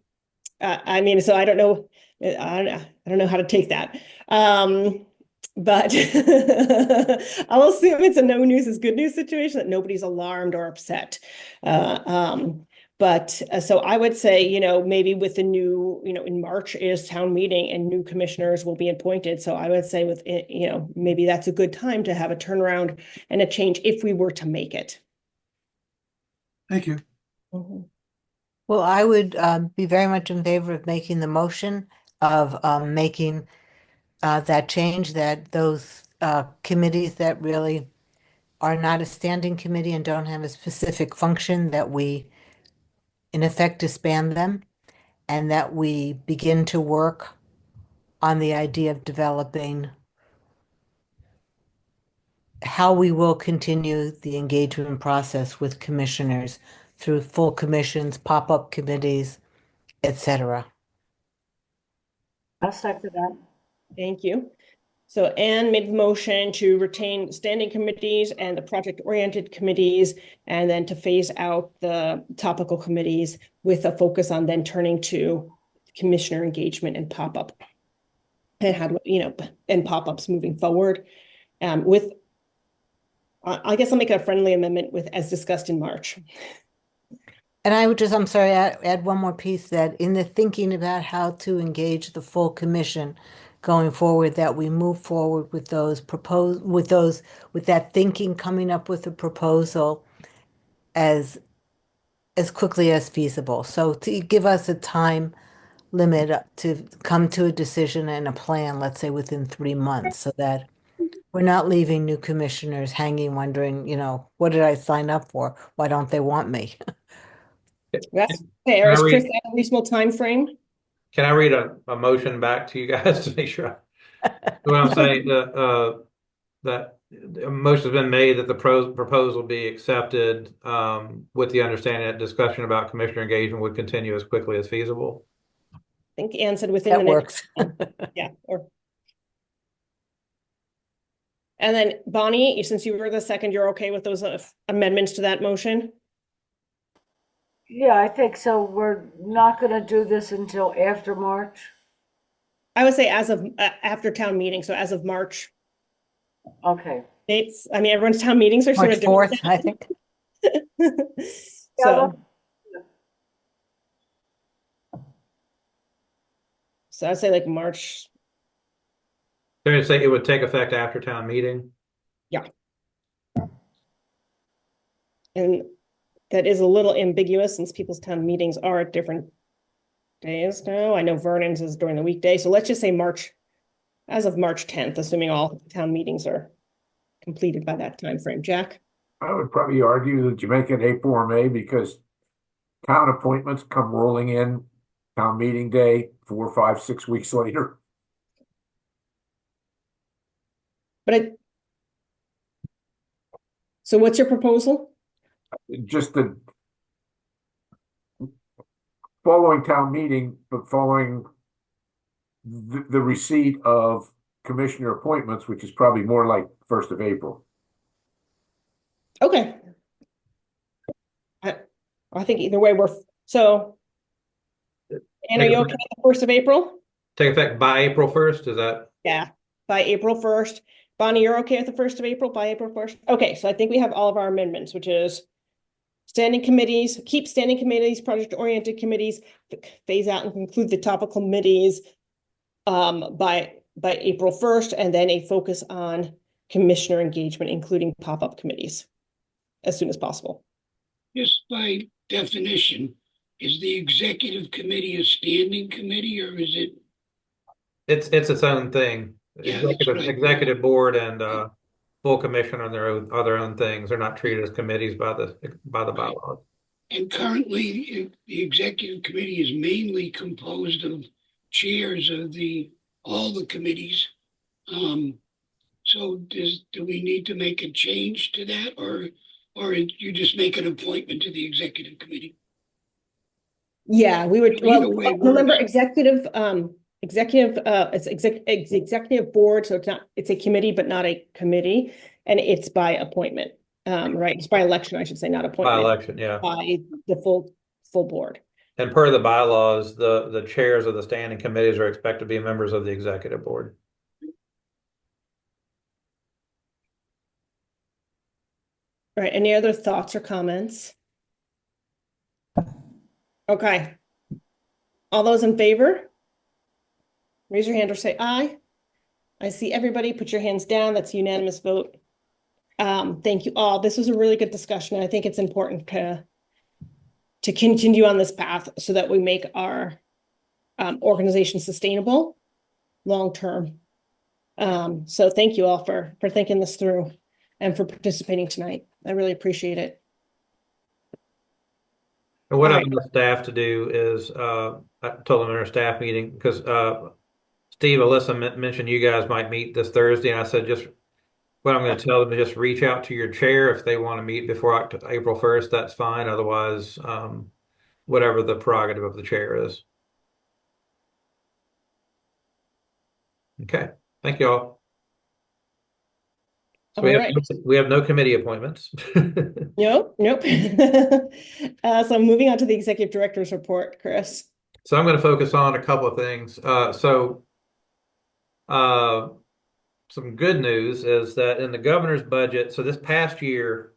I mean, so I don't know. I don't know how to take that. But I'll assume it's a no news is good news situation, that nobody's alarmed or upset. But so I would say, maybe with the new, in March is town meeting and new commissioners will be appointed. So I would say with, maybe that's a good time to have a turnaround and a change if we were to make it. Thank you. Mm-hmm. Well, I would be very much in favor of making the motion of making that change, that those committees that really are not a standing committee and don't have a specific function, that we in effect disband them, and that we begin to work on the idea of developing how we will continue the engagement process with commissioners through full commissions, pop-up committees, etc. I'll second that. Thank you. So Anne made the motion to retain standing committees and the project-oriented committees, and then to phase out the topical committees with a focus on then turning to commissioner engagement and pop-up. And how do and pop-ups moving forward. With, I guess I'll make a friendly amendment with as discussed in March. And I would just, I'm sorry, add one more piece, that in the thinking about how to engage the full commission going forward, that we move forward with those with that thinking, coming up with a proposal as quickly as feasible. So to give us a time limit to come to a decision and a plan, let's say within 3 months, so that we're not leaving new commissioners hanging, wondering, what did I sign up for? Why don't they want me? That's fair. Is Chris at a reasonable time frame? Can I read a motion back to you guys to make sure? What I'm saying, that a motion has been made that the proposal be accepted with the understanding that discussion about commissioner engagement would continue as quickly as feasible. I think Anne said within That the works. yeah. And then Bonnie, since you were the second, you're okay with those amendments to that motion? Yeah, I think so. We're not going to do this until after March. I would say as of after town meeting, so as of March. Okay. Dates. I mean, everyone's town meetings are sort March of different. 4th, I think. So I'd say like March. They're say it would take effect after town meeting. Yeah. And that is a little ambiguous since people's town meetings are at different days now. I know Vernon's is during the weekday. So let's just say March, as of March 10th, assuming all town meetings are completed by that time frame. Jack? I would probably argue that you make it April or May, because town appointments come rolling in town meeting day 4, 5, 6 weeks later. But so what's your proposal? Just the following town meeting, but following the receipt of commissioner appointments, which is probably more like 1st of April. Okay. I think either way, So, Ann, are you okay with the 1st of April? Take effect by April 1st, is that? Yeah, by April 1st. Bonnie, you're okay with the 1st of April, by April 1st? Okay, so I think we have all of our amendments, which is standing committees, keep standing committees, project-oriented committees, phase out and conclude the topical committees by April 1st, and then a focus on commissioner engagement, including pop-up committees as soon as possible. Just by definition, is the executive committee a standing committee or is it? It's its own thing. Yeah, that's right. Executive board and full commission on are their own things. They're not treated as committees by the bylaws. And currently, the executive committee is mainly composed of chairs of all the committees. So do we need to make a change to that, or you just make an appointment to the executive committee? Yeah, we would, Either way remember works. executive it's executive board, so it's a committee, but not a committee, and it's by appointment. Right, it's by election, I should say, not appointment. By election, yeah. By the full board. And per the bylaws, the chairs of the standing committees are expected to be members of the executive board. All right, any other thoughts or comments? Okay. All those in favor? Raise your hand or say aye. I see everybody. Put your hands down. That's a unanimous vote. Thank you all. This was a really good discussion. I think it's important to continue on this path so that we make our organization sustainable long-term. So thank you all for thinking this through and for participating tonight. I really appreciate it. And what All I've right. asked staff to do is, I told them in our staff meeting, because Steve, Alyssa mentioned you guys might meet this Thursday, and I said, what I'm going to tell them is just reach out to your chair if they want to meet before April 1st, that's fine. Otherwise, whatever the prerogative of the chair is. Okay, thank you all. So we have no committee appointments. Nope. So moving on to the executive director's report, Chris. So I'm going to focus on a couple of things. Some good news is that in the governor's budget, so this past year,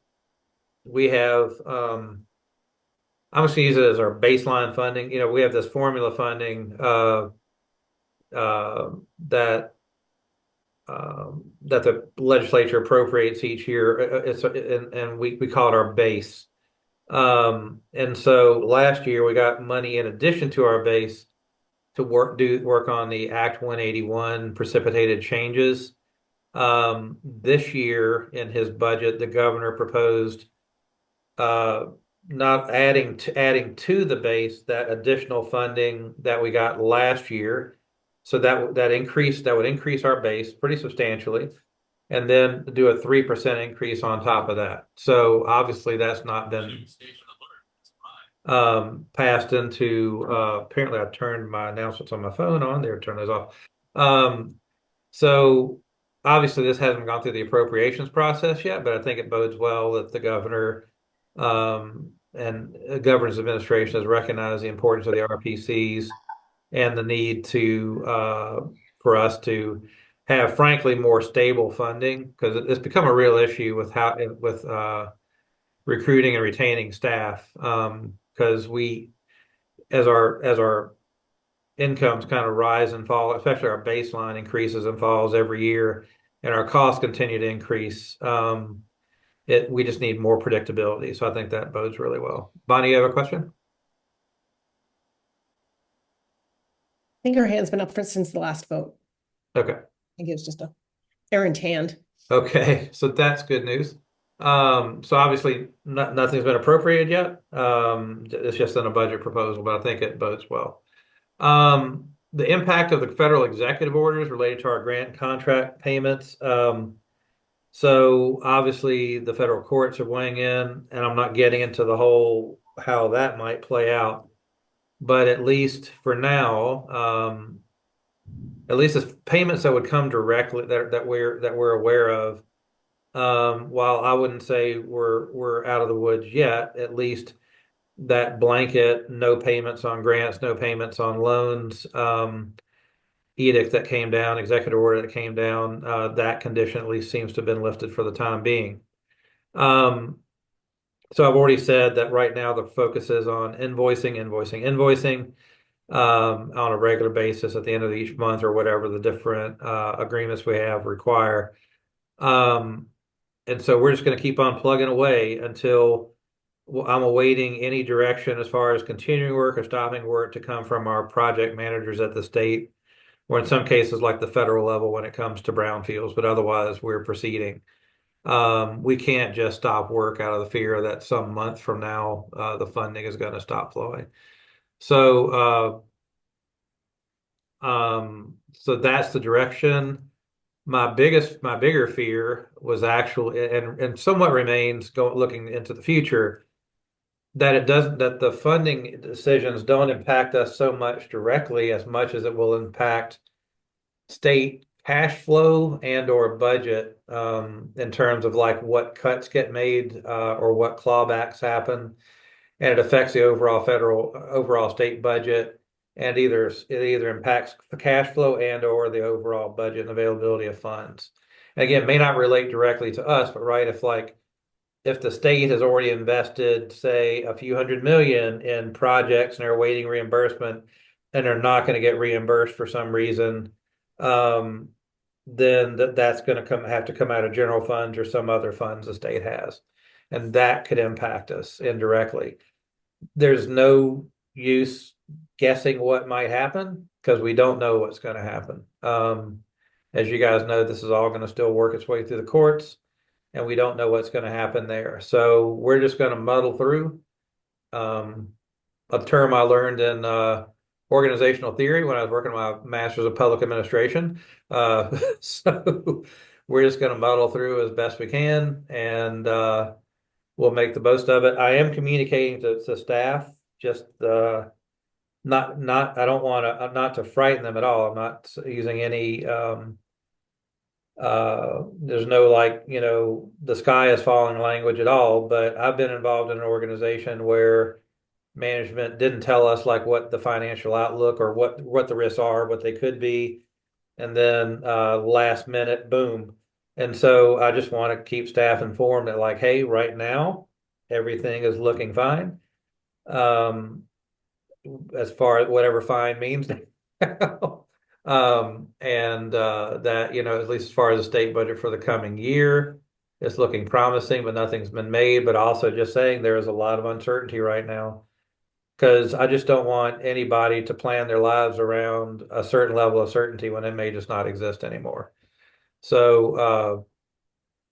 we have, I'm just going to use it as our baseline funding. You know, we have this formula funding that the legislature appropriates each year. And we call it our base. And so last year we got money in addition to our base to work on the Act 181 precipitated changes. This year in his budget, the governor proposed not adding to the base that additional funding that we got last year. So that would increase our base pretty substantially, and then do a 3% increase on top of that. So obviously that's not been passed into. Apparently, I turned my announcements on my phone on there. Turn those off. So obviously this hasn't gone through the appropriations process yet, but I think it bodes well that the governor and the governor's administration has recognized the importance of the RPCs. And the need for us to have, frankly, more stable funding, because it's become a real issue with recruiting and retaining staff. Because as our incomes kind of rise and fall, especially our baseline increases and falls every year, and our costs continue to increase, we just need more predictability. So I think that bodes really well. Bonnie, you have a question? I think her hand's been up since the last vote. Okay. I think it was just a errant hand. Okay, so that's good news. So obviously nothing's been appropriated yet. It's just in a budget proposal, but I think it bodes well. The impact of the federal executive orders related to our grant contract payments. So obviously the federal courts are weighing in, and I'm not getting into the whole how that might play out. But at least for now, at least the payments that would come directly that we're aware of, while I wouldn't say we're out of the woods yet, at least that blanket, no payments on grants, no payments on loans, edict that came down, executive order that came down, that condition at least seems to have been lifted for the time being. So I've already said that right now the focus is on invoicing on a regular basis at the end of each month or whatever the different agreements we have require. And so we're just going to keep on plugging away until I'm awaiting any direction as far as continuing work or stopping work to come from our project managers at the state, or in some cases like the federal level when it comes to brownfields, but otherwise we're proceeding. We can't just stop work out of the fear that some month from now the funding is going to stop flowing. So so that's the direction. My bigger fear was actually, and somewhat remains looking into the future, that the funding decisions don't impact us so much directly as much as it will impact state cash flow and or budget, in terms of like what cuts get made, or what clawbacks happen, and it affects the overall state budget, and it either impacts the cash flow and or the overall budget and availability of funds. And again, may not relate directly to us, but right, if the state has already invested, say, a few $100 million in projects and are awaiting reimbursement, and they're not going to get reimbursed for some reason, then that's going to have to come out of general funds or some other funds the state has, and that could impact us indirectly. There's no use guessing what might happen because we don't know what's going to happen. As you guys know, this is all going to still work its way through the courts, and we don't know what's going to happen there. So we're just going to muddle through. A term I learned in organizational theory when I was working on my master's of public administration. So we're just going to muddle through as best we can, and we'll make the most of it. I am communicating to staff, just not I don't want to not to frighten them at all. I'm not using any there's no like, the sky is falling language at all, but I've been involved in an organization where management didn't tell us like what the financial outlook or what the risks are, what they could be, and then last minute, boom. And so I just want to keep staff informed that like, hey, right now everything is looking fine. As far as whatever fine means now. And that, at least as far as the state budget for the coming year, it's looking promising, but nothing's been made. But also just saying there is a lot of uncertainty right now, because I just don't want anybody to plan their lives around a certain level of certainty when it may just not exist anymore. So,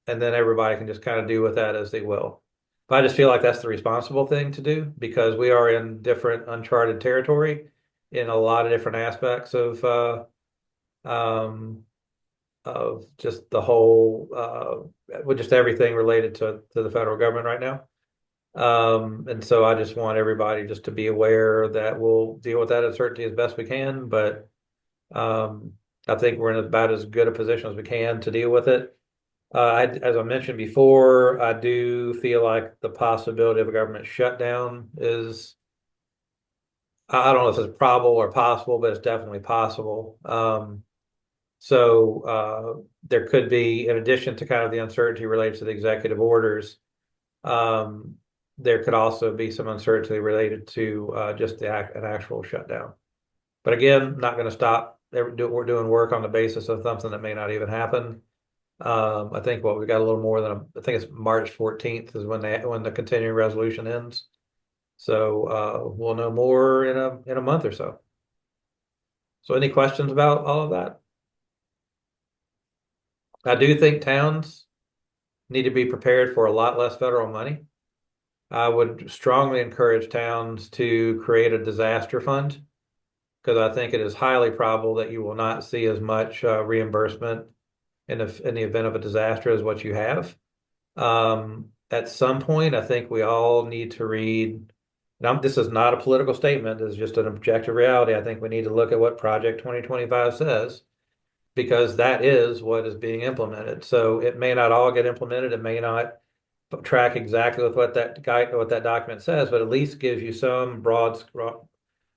and then everybody can just kind of do with that as they will. But I just feel like that's the responsible thing to do, because we are in different uncharted territory in a lot of different aspects of just the whole with just everything related to the federal government right now. And so I just want everybody just to be aware that we'll deal with that uncertainty as best we can. But I think we're in about as good a position as we can to deal with it. As I mentioned before, I do feel like the possibility of a government shutdown is, I don't know if it's probable or possible, but it's definitely possible. So there could be, in addition to kind of the uncertainty related to the executive orders, there could also be some uncertainty related to just an actual shutdown. But again, not going to stop. We're doing work on the basis of something that may not even happen. I think we got a little more than I think it's March 14th is when the continuing resolution ends. So we'll know more in a month or so. So any questions about all of that? I do think towns need to be prepared for a lot less federal money. I would strongly encourage towns to create a disaster fund, because I think it is highly probable that you will not see as much reimbursement in the event of a disaster as what you have. At some point, I think we all need to read. Now, this is not a political statement. It's just an objective reality. I think we need to look at what Project 2025 says, because that is what is being implemented. So it may not all get implemented. It may not track exactly with what that document says, but at least gives you some broad,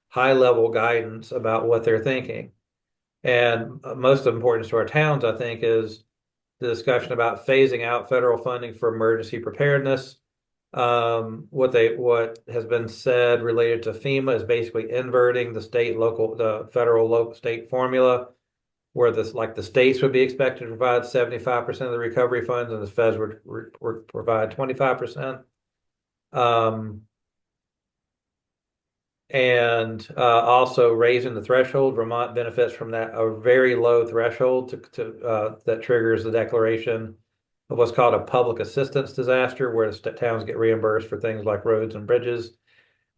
high level guidance about what they're thinking. And most important to our towns, I think, is the discussion about phasing out federal funding for emergency preparedness. What has been said related to FEMA is basically inverting the federal, local, state formula, where the states would be expected to provide 75% of the recovery funds, and the feds would provide 25%. And also raising the threshold. Vermont benefits from that, a very low threshold that triggers the declaration of what's called a public assistance disaster, where the towns get reimbursed for things like roads and bridges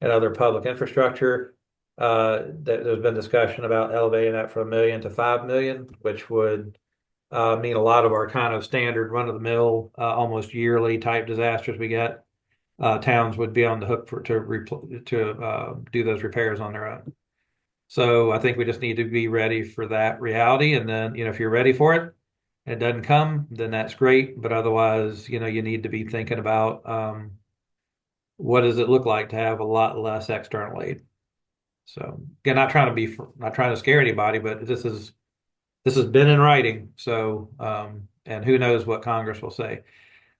and other public infrastructure. There's been discussion about elevating that from $1 million to $5 million, which would mean a lot of our kind of standard run-of-the-mill, almost yearly type disasters we get. Towns would be on the hook to do those repairs on their own. So I think we just need to be ready for that reality. And then, if you're ready for it, and it doesn't come, then that's great. But otherwise, you need to be thinking about what does it look like to have a lot less external aid. So again, not trying to scare anybody, but this has been in writing. So and who knows what Congress will say.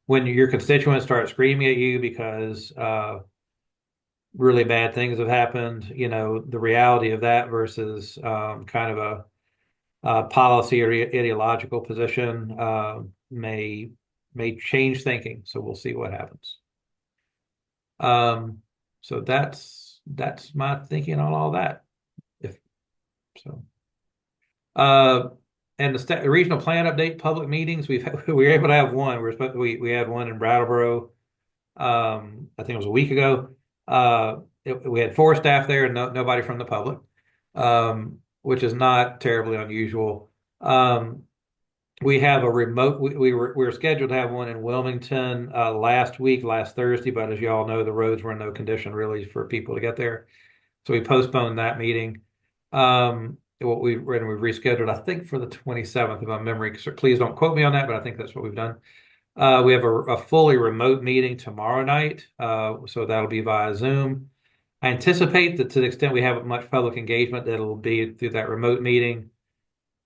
When your constituents start screaming at you because really bad things have happened, the reality of that versus kind of a policy or ideological position may change thinking. So we'll see what happens. So that's my thinking on all that. And the regional plan update public meetings, we were able to have one. We had one in Brattleboro. I think it was a week ago. We had 4 staff there and nobody from the public, which is not terribly unusual. We have a remote. We were scheduled to have one in Wilmington last Thursday, but as you all know, the roads were in no condition really for people to get there, so we postponed that meeting. We've rescheduled, I think, for the 27th of my memory. So please don't quote me on that, but I think that's what we've done. We have a fully remote meeting tomorrow night, so that'll be via Zoom. I anticipate that to the extent we have much public engagement, that it'll be through that remote meeting.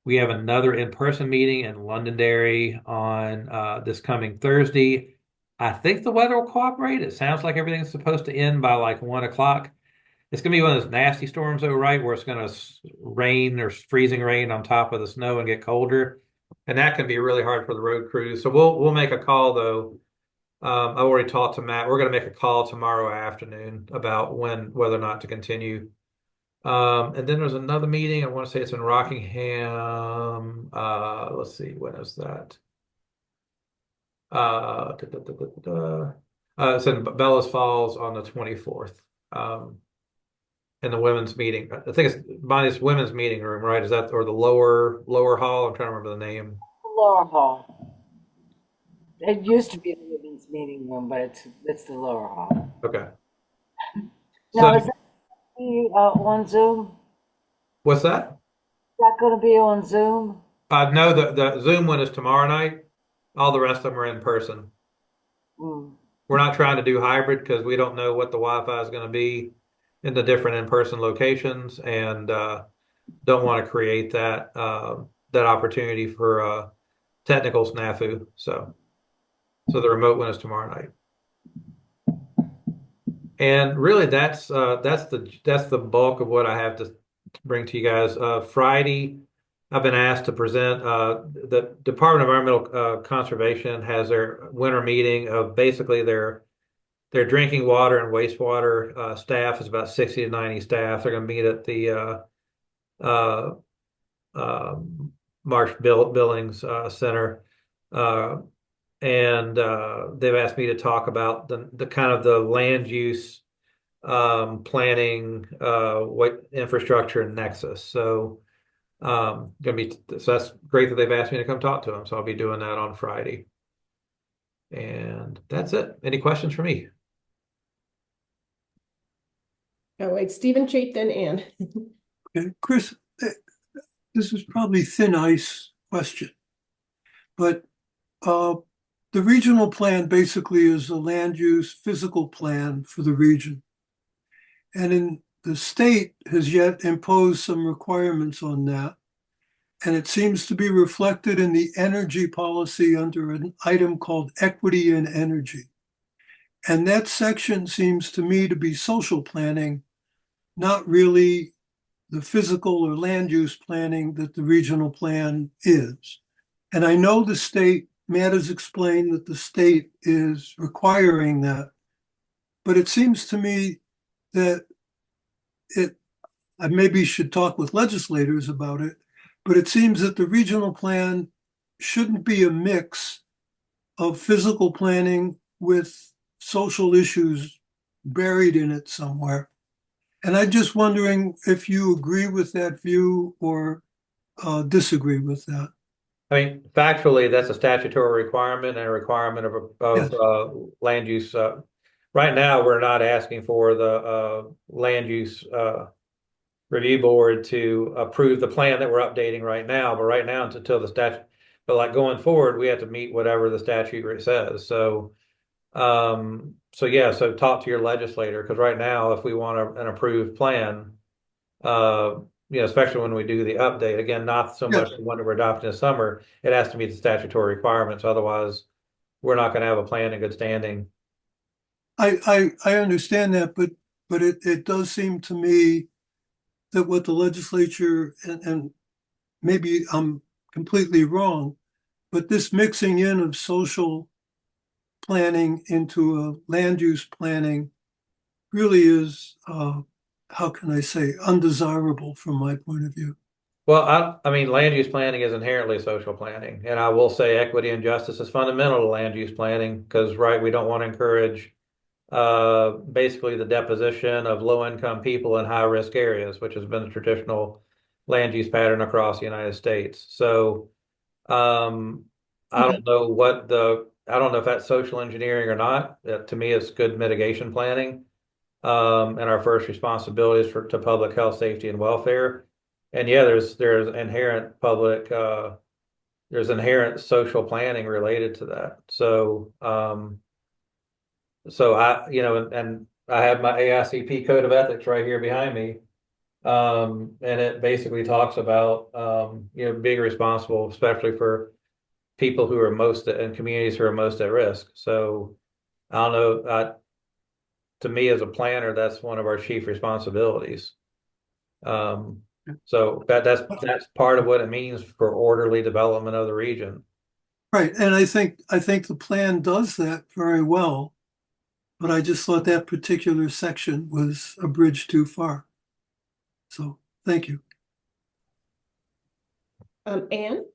We have another in-person meeting in Londonderry on this coming Thursday. I think the weather will cooperate. It sounds like everything's supposed to end by like 1 o'clock. It's going to be one of those nasty storms, though, right? Where it's going to rain or freezing rain on top of the snow and get colder. And that can be really hard for the road crews. So we'll make a call, though. I already talked to Matt. We're going to make a call tomorrow afternoon about whether or not to continue. And then there's another meeting. I want to say it's in Rockingham. Let's see, when is that? It's in Bellows Falls on the 24th. In the women's meeting. I think it's Bonnie's women's meeting room, right? Is that, or the lower hall? I'm trying to remember the name. Lower hall. It used to be the women's meeting room, but it's the lower hall. Okay. Now, is that on Zoom? What's that? Is that going to be on Zoom? No, the Zoom one is tomorrow night. All the rest of them are in person. We're not trying to do hybrid because we don't know what the Wi-Fi is going to be in the different in-person locations, and don't want to create that opportunity for technical snafu. So the remote one is tomorrow night, and really that's the bulk of what I have to bring to you guys. Friday, I've been asked to present. The Department of Environmental Conservation has their winter meeting of basically their drinking water and wastewater staff is about 60 to 90 staff. They're going to meet at the Marsh Billings Center, and they've asked me to talk about the kind of the land use planning, what infrastructure nexus. So that's great that they've asked me to come talk to them. So I'll be doing that on Friday. And that's it. Any questions for me? Oh, wait, Stephen, Chait, then Ann. Okay, Chris, this is probably thin ice question, but the regional plan basically is a land use physical plan for the region. And in the state has yet imposed some requirements on that. And it seems to be reflected in the energy policy under an item called equity in energy. And that section seems to me to be social planning, not really the physical or land use planning that the regional plan is. And I know the state, Matt has explained that the state is requiring that. But it seems to me that I maybe should talk with legislators about it, but it seems that the regional plan shouldn't be a mix of physical planning with social issues buried in it somewhere. And I'm just wondering if you agree with that view or disagree with that. I mean, factually, that's a statutory requirement and a requirement of Yes. land use. Right now, we're not asking for the land use review board to approve the plan that we're updating right now. But right now, until the statute, but like going forward, we have to meet whatever the statute says. So, so talk to your legislator, because right now, if we want an approved plan, especially when we do the update, again, not so much Yes. the one that we're adopting this summer, it has to meet the statutory requirements. Otherwise, we're not going to have a plan in good standing. I understand that, but it does seem to me that what the legislature, and maybe I'm completely wrong, but this mixing in of social planning into a land use planning really is, how can I say, undesirable from my point of view. Well, I mean, land use planning is inherently social planning, and I will say equity and justice is fundamental to land use planning because, right, we don't want to encourage basically the deposition of low-income people in high-risk areas, which has been the traditional land use pattern across the United States. So, I don't know if that's social engineering or not. To me, it's good mitigation planning. And our first responsibility is to public health, safety, and welfare. And yeah, there's inherent there's inherent social planning related to that. So, and I have my AICP code of ethics right here behind me. And it basically talks about, being responsible, especially for people who are most in communities who are most at risk. So I don't know, to me as a planner, that's one of our chief responsibilities. So that's part of what it means for orderly development of the region. Right, and I think the plan does that very well, but I just thought that particular section was a bridge too far. So, thank you. Anne?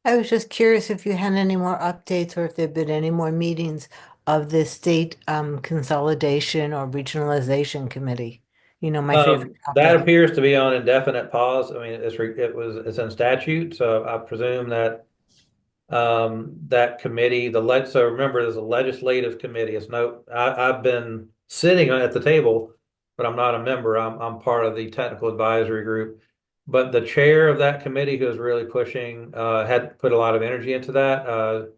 I was just curious if you had any more updates or if there've been any more meetings of the state consolidation or regionalization committee. My favorite That topic. appears to be on indefinite pause. I mean, it's in statute, so I presume that that committee, so remember, there's a legislative committee. I've been sitting at the table, but I'm not a member. I'm part of the technical advisory group. But the chair of that committee, who is really pushing, had put a lot of energy into that,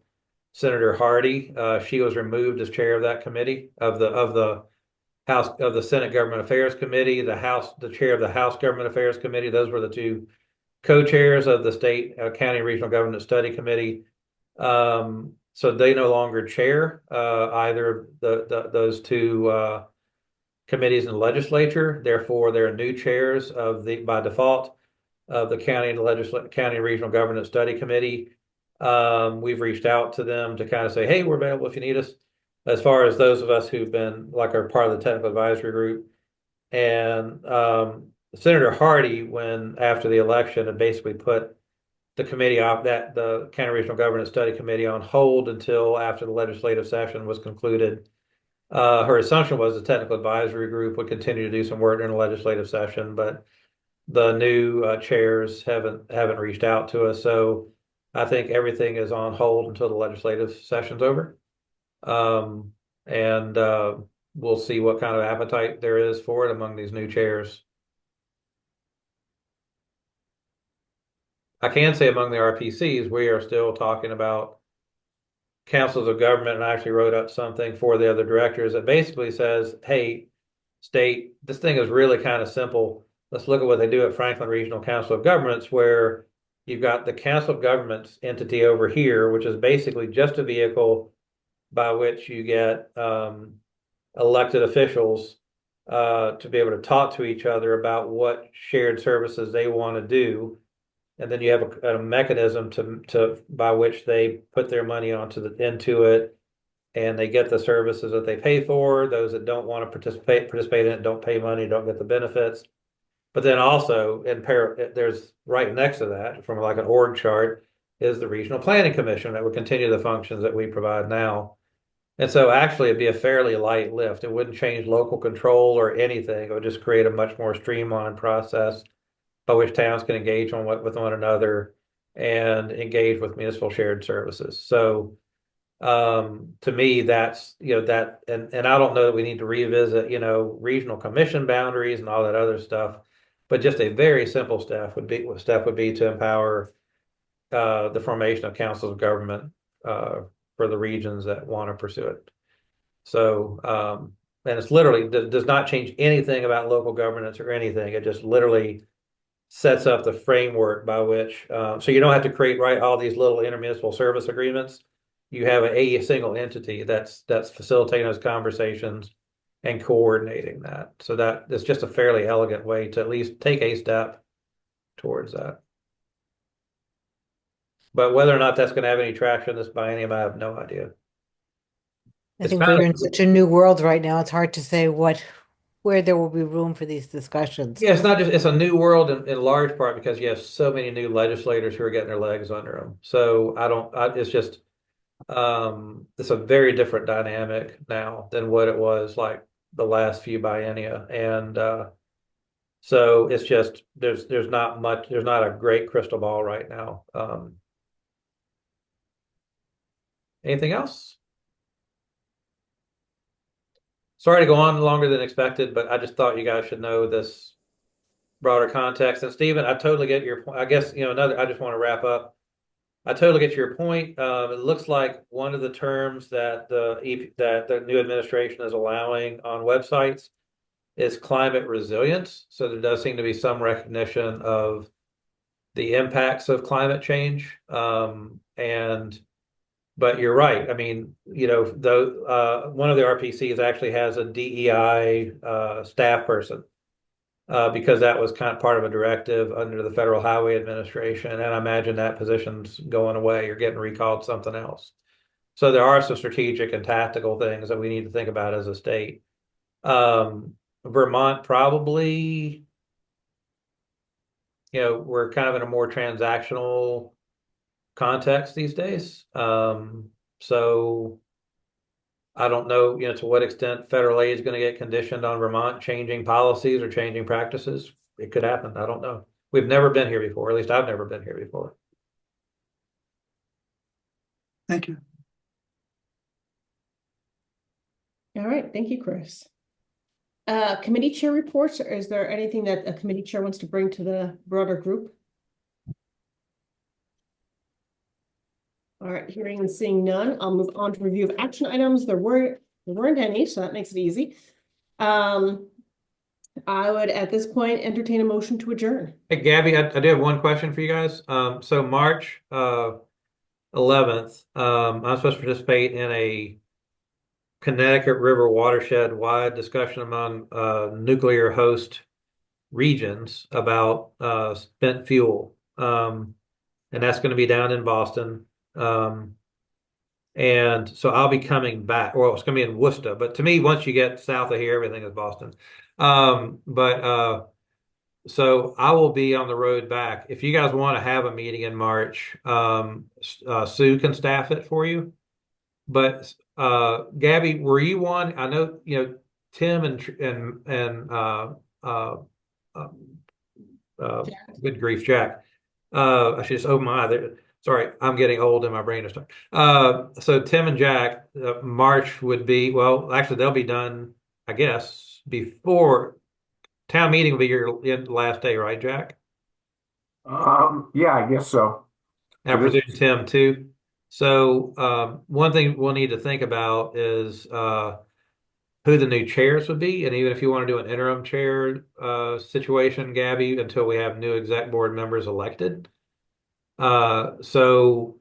Senator Hardy. She was removed as chair of that committee of the House of the Senate Government Affairs Committee, the chair of the House Government Affairs Committee. Those were the two co-chairs of the State County Regional Government Study Committee. So they no longer chair either of those two committees in the legislature. Therefore, they're new chairs by default of the County Regional Government Study Committee. We've reached out to them to kind of say, hey, we're available if you need us. As far as those of us who've been are part of the technical advisory group. And Senator Hardy, after the election, had basically put the committee the County Regional Government Study Committee on hold until after the legislative session was concluded. Her assumption was the technical advisory group would continue to do some work during the legislative session, but the new chairs haven't reached out to us. So I think everything is on hold until the legislative session's over. And we'll see what kind of appetite there is for it among these new chairs. I can say among the RPCs, we are still talking about councils of government, and I actually wrote up something for the other directors that basically says, hey, state, this thing is really kind of simple. Let's look at what they do at Franklin Regional Council of Governments, where you've got the Council of Governments entity over here, which is basically just a vehicle by which you get elected officials to be able to talk to each other about what shared services they want to do. And then you have a mechanism to by which they put their money into it, and they get the services that they pay for. Those that don't want to participate in it don't pay money, don't get the benefits. But then also there's right next to that, from like an org chart, is the Regional Planning Commission that would continue the functions that we provide now. And so actually it'd be a fairly light lift. It wouldn't change local control or anything. It would just create a much more streamlined process by which towns can engage with one another and engage with municipal shared services. So to me, that's, that, and I don't know that we need to revisit, regional commission boundaries and all that other stuff, but just a very simple step would be to empower the formation of councils of government for the regions that want to pursue it. So, and it's literally does not change anything about local governance or anything. It just literally sets up the framework by which, so you don't have to write all these little intermunicipal service agreements. You have a single entity that's facilitating those conversations and coordinating that. So that is just a fairly elegant way to at least take a step towards that. But whether or not that's going to have any traction this biennium, I have no idea. I It's think kind we're of- in such a new world right now. It's hard to say where there will be room for these discussions. Yeah, it's a new world in large part because you have so many new legislators who are getting their legs under them. So it's just, it's a very different dynamic now than what it was like the last few biennia. And, so it's just, there's not a great crystal ball right now. Anything else? Sorry to go on longer than expected, but I just thought you guys should know this broader context. And Stephen, I totally get your point. I guess, I just want to wrap up. I totally get your point. It looks like one of the terms that the new administration is allowing on websites is climate resilience. So there does seem to be some recognition of the impacts of climate change. But you're right. I mean, one of the RPCs actually has a DEI staff person because that was kind of part of a directive under the Federal Highway Administration. And I imagine that position's going away or getting recalled something else. So there are some strategic and tactical things that we need to think about as a state. Vermont probably, we're kind of in a more transactional context these days. So I don't know, to what extent federal aid is going to get conditioned on Vermont changing policies or changing practices. It could happen. I don't know. We've never been here before. At least I've never been here before. Thank you. All right, thank you, Chris. Committee chair reports, or is there anything that a committee chair wants to bring to the broader group? All right, hearing and seeing none, I'll move on to review of action items. There weren't any, so that makes it easy. I would at this point entertain a motion to adjourn. Hey, Gabby, I do have one question for you guys. So March 11th, I'm supposed to participate in a Connecticut River watershed wide discussion among nuclear host regions about spent fuel. And that's going to be down in Boston. And so I'll be coming back. Well, it's going to be in Worcester, but to me, once you get south of here, everything is Boston. So I will be on the road back. If you guys want to have a meeting in March, Sue can staff it for you. But Gabby, were you one? I know, Tim and good grief, Jack. I should just open my eye there. Sorry, I'm getting old and my brain is starting. So Tim and Jack, March would be, well, actually they'll be done, I guess, before town meeting will be your last day, right, Jack? Yeah, I guess so. I presume Tim too. So one thing we'll need to think about is who the new chairs would be, and even if you want to do an interim chair situation, Gabby, until we have new exec board members elected. So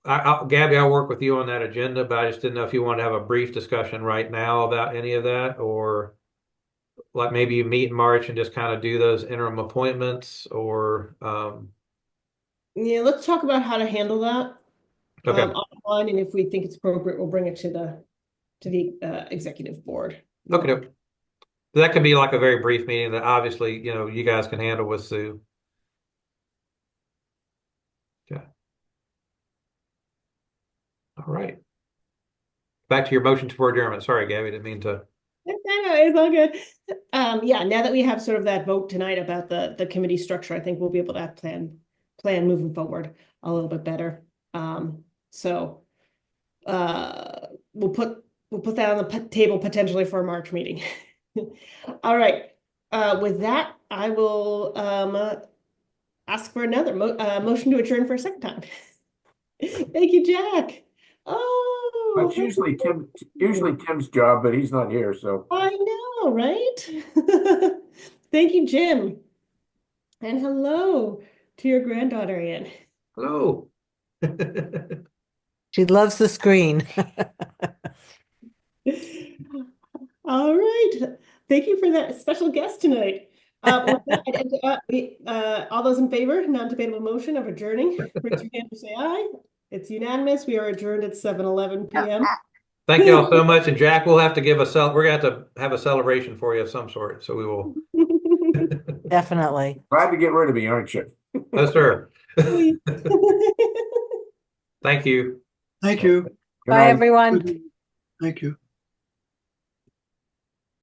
Gabby, I'll work with you on that agenda, but I just didn't know if you want to have a brief discussion right now about any of that, or like maybe you meet in March and just kind of do those interim appointments, or Yeah, let's talk about how to handle that okay. offline, and if we think it's appropriate, we'll bring it to the executive board. Okay. That could be like a very brief meeting that obviously, you guys can handle with Sue. Okay. All right. Back to your motion for adjournment. Sorry, Gabby, didn't mean to. No, it's all good. Yeah, now that we have sort of that vote tonight about the committee structure, I think we'll be able to plan moving forward a little bit better. So we'll put that on the table potentially for a March meeting. All right. With that, I will ask for another motion to adjourn for a second time. Thank you, Jack. Oh, That's usually Tim's job, but he's not here, so. I know, right? Thank you, Jim. And hello to your granddaughter, Ann. Hello. She loves the screen. All right. Thank you for that special guest tonight. All those in favor, non-debatable motion of adjourning, raise your hand and say aye. It's unanimous. We are adjourned at 7:11 p.m. Thank you all so much. And Jack, we'll have to we're going to have a celebration for you of some sort. So we will. Definitely. Glad to get rid of me, aren't you? Yes, sir. Thank you. Thank you. Good Bye, night. everyone. Thank you.